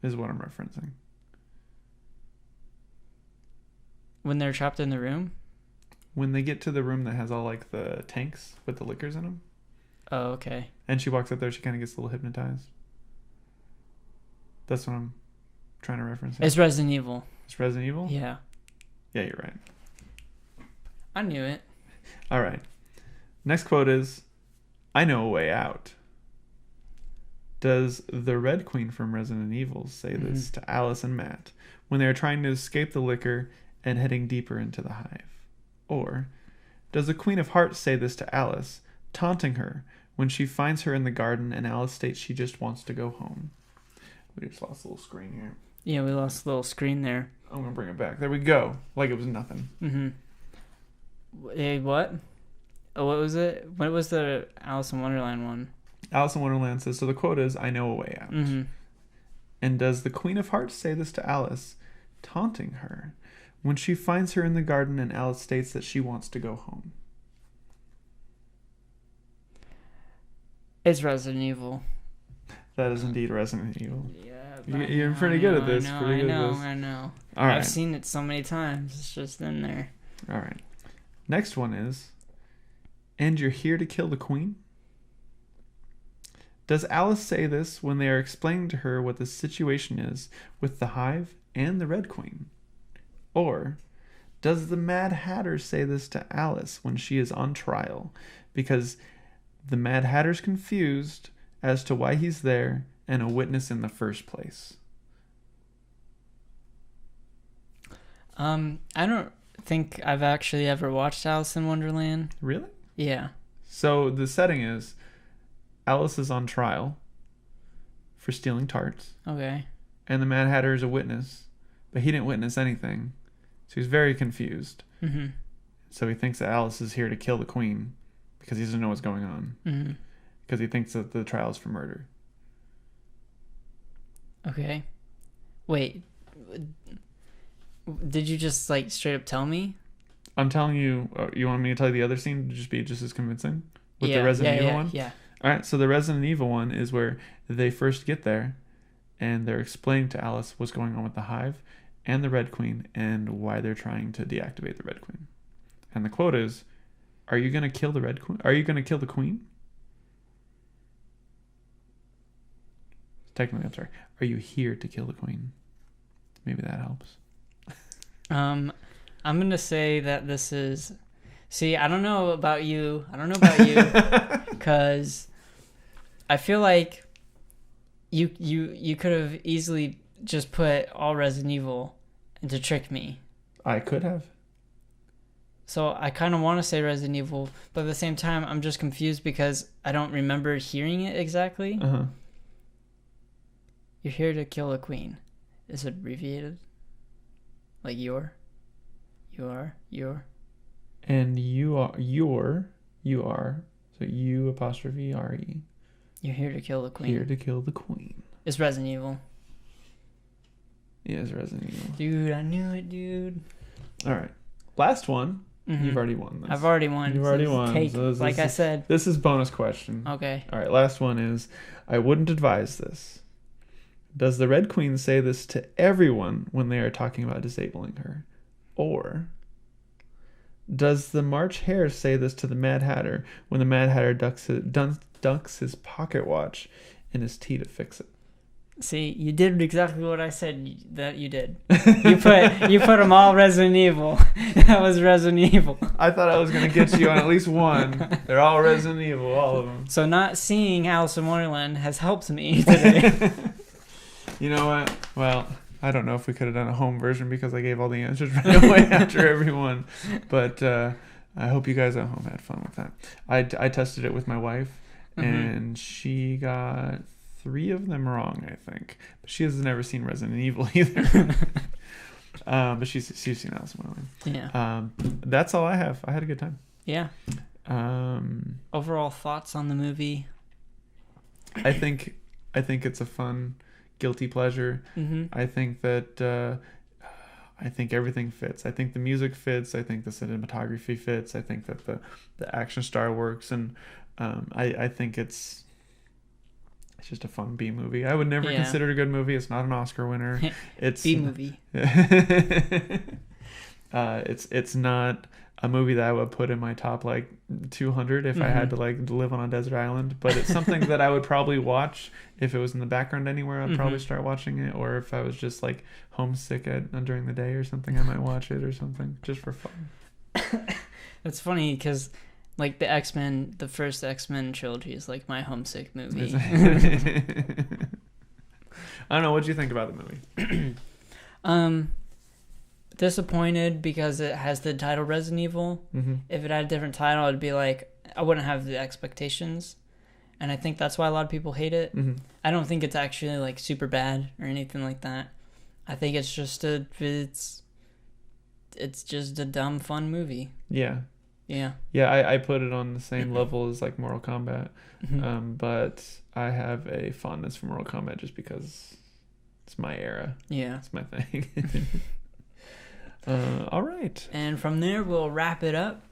S2: Is what I'm referencing.
S1: When they're trapped in the room?
S2: When they get to the room that has all like the tanks with the liquors in them.
S1: Oh, okay.
S2: And she walks up there, she kind of gets a little hypnotized. That's what I'm trying to reference.
S1: It's Resident Evil.
S2: It's Resident Evil?
S1: Yeah.
S2: Yeah, you're right.
S1: I knew it.
S2: All right. Next quote is, I know a way out. Does the Red Queen from Resident Evil say this to Alice and Matt when they are trying to escape the liquor and heading deeper into the hive? Or does the Queen of Hearts say this to Alice, taunting her when she finds her in the garden and Alice states she just wants to go home? We just lost a little screen here.
S1: Yeah, we lost a little screen there.
S2: I'm going to bring it back. There we go. Like it was nothing.
S1: Hey, what? Oh, what was it? What was the Alice in Wonderland one?
S2: Alice in Wonderland says, so the quote is, I know a way out. And does the Queen of Hearts say this to Alice, taunting her when she finds her in the garden and Alice states that she wants to go home?
S1: It's Resident Evil.
S2: That is indeed Resident Evil.
S1: Yeah.
S2: You're pretty good at this.
S1: I know.
S2: All right.
S1: I've seen it so many times. It's just in there.
S2: All right. Next one is, and you're here to kill the Queen? Does Alice say this when they are explaining to her what the situation is with the Hive and the Red Queen? Or does the Mad Hatter say this to Alice when she is on trial because the Mad Hatter's confused as to why he's there and a witness in the first place?
S1: I don't think I've actually ever watched Alice in Wonderland.
S2: Really?
S1: Yeah.
S2: So the setting is Alice is on trial for stealing tarts.
S1: Okay.
S2: And the Mad Hatter is a witness, but he didn't witness anything. So he's very confused. So he thinks that Alice is here to kill the Queen because he doesn't know what's going on. Because he thinks that the trial is for murder.
S1: Okay. Wait. Did you just like straight up tell me?
S2: I'm telling you, you want me to tell you the other scene to just be just as convincing? With the Resident Evil one?
S1: Yeah.
S2: All right, so the Resident Evil one is where they first get there and they're explaining to Alice what's going on with the Hive and the Red Queen and why they're trying to deactivate the Red Queen. And the quote is, are you going to kill the Red Queen? Are you going to kill the Queen? Technically, I'm sorry. Are you here to kill the Queen? Maybe that helps.
S1: I'm going to say that this is... See, I don't know about you. Because I feel like you could have easily just put all Resident Evil and to trick me.
S2: I could have.
S1: So I kind of want to say Resident Evil, but at the same time, I'm just confused because I don't remember hearing it exactly. You're here to kill a queen. Is it abbreviated? Like you are.
S2: And you are. So you apostrophe R-E.
S1: You're here to kill the queen.
S2: Here to kill the Queen.
S1: It's Resident Evil.
S2: Yeah, it's Resident Evil.
S1: Dude, I knew it, dude.
S2: All right. Last one. You've already won this.
S1: I've already won.
S2: You've already won.
S1: Cake,
S2: So
S1: like I said.
S2: This is bonus question.
S1: Okay.
S2: All right, last one is, I wouldn't advise this. Does the Red Queen say this to everyone when they are talking about disabling her? Or does the March Hare say this to the Mad Hatter when the Mad Hatter dunks his pocket watch in his tea to fix it?
S1: See, you did exactly what I said that you did. You put them all Resident Evil. That was Resident Evil.
S2: I thought I was going to get you on at least one. They're all Resident Evil, all of them.
S1: So not seeing Alice in Wonderland has helped me today.
S2: You know what? Well, I don't know if we could have done a home version because I gave all the answers right away after everyone. But I hope you guys at home had fun with that. I tested it with my wife, and she got 3 of them wrong, I think. But she has never seen Resident Evil either. But she's seen Alice in Wonderland.
S1: Yeah.
S2: That's all I have. I had a good time.
S1: Yeah.
S2: Um,
S1: Overall thoughts on the movie?
S2: I think I think it's a fun guilty pleasure.
S1: Mm-hmm.
S2: I think that I think everything fits. I think the music fits. I think the cinematography fits. I think that the action star works, and I think it's just a fun B movie. I would never consider it a good movie. It's not an Oscar winner. It's
S1: B movie.
S2: It's not a movie that I would put in my top like 200 if I had to like live on a desert island, but it's something that I would probably watch if it was in the background anywhere. I'd probably start watching it, or if I was just like homesick during the day or something, I might watch it or something just for fun.
S1: That's funny because like the first X-Men trilogy is like my homesick movie.
S2: I don't know. What do you think about the movie?
S1: Disappointed because it has the title Resident Evil. If it had a different title, it'd be like I wouldn't have the expectations, and I think that's why a lot of people hate it. I don't think it's actually like super bad or anything like that. I think it's just it's just a dumb fun movie. Yeah.
S2: I put it on the same level as like Mortal Kombat, but I have a fondness for Mortal Kombat just because it's my era. Yeah, it's my thing. All right.
S1: And from there, we'll wrap it up.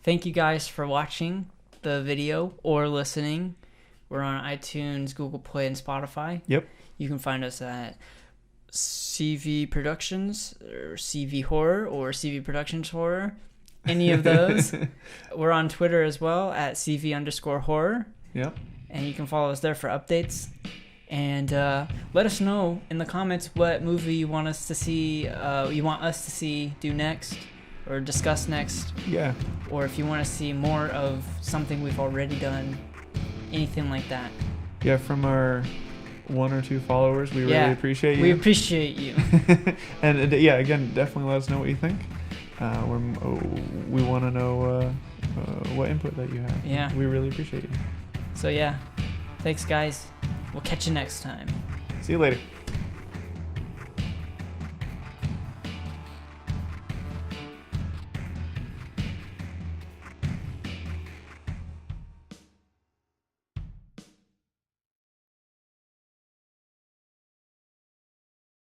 S1: Thank you guys for watching the video or listening. We're on iTunes, Google Play, and Spotify.
S2: Yep.
S1: You can find us at CV Productions or CV Horror or CV Productions Horror. Any of those. We're on Twitter as well at CV_horror.
S2: Yep.
S1: And you can follow us there for updates. And let us know in the comments what movie you want us to see, do next or discuss next.
S2: Yeah.
S1: Or if you want to see more of something we've already done, anything like that.
S2: Yeah, from our 1 or 2 followers, we really appreciate you.
S1: We appreciate you.
S2: And again, definitely let us know what you think. We want to know what input that you have.
S1: Yeah.
S2: We really appreciate you.
S1: So thanks guys. We'll catch you next time.
S2: See you later.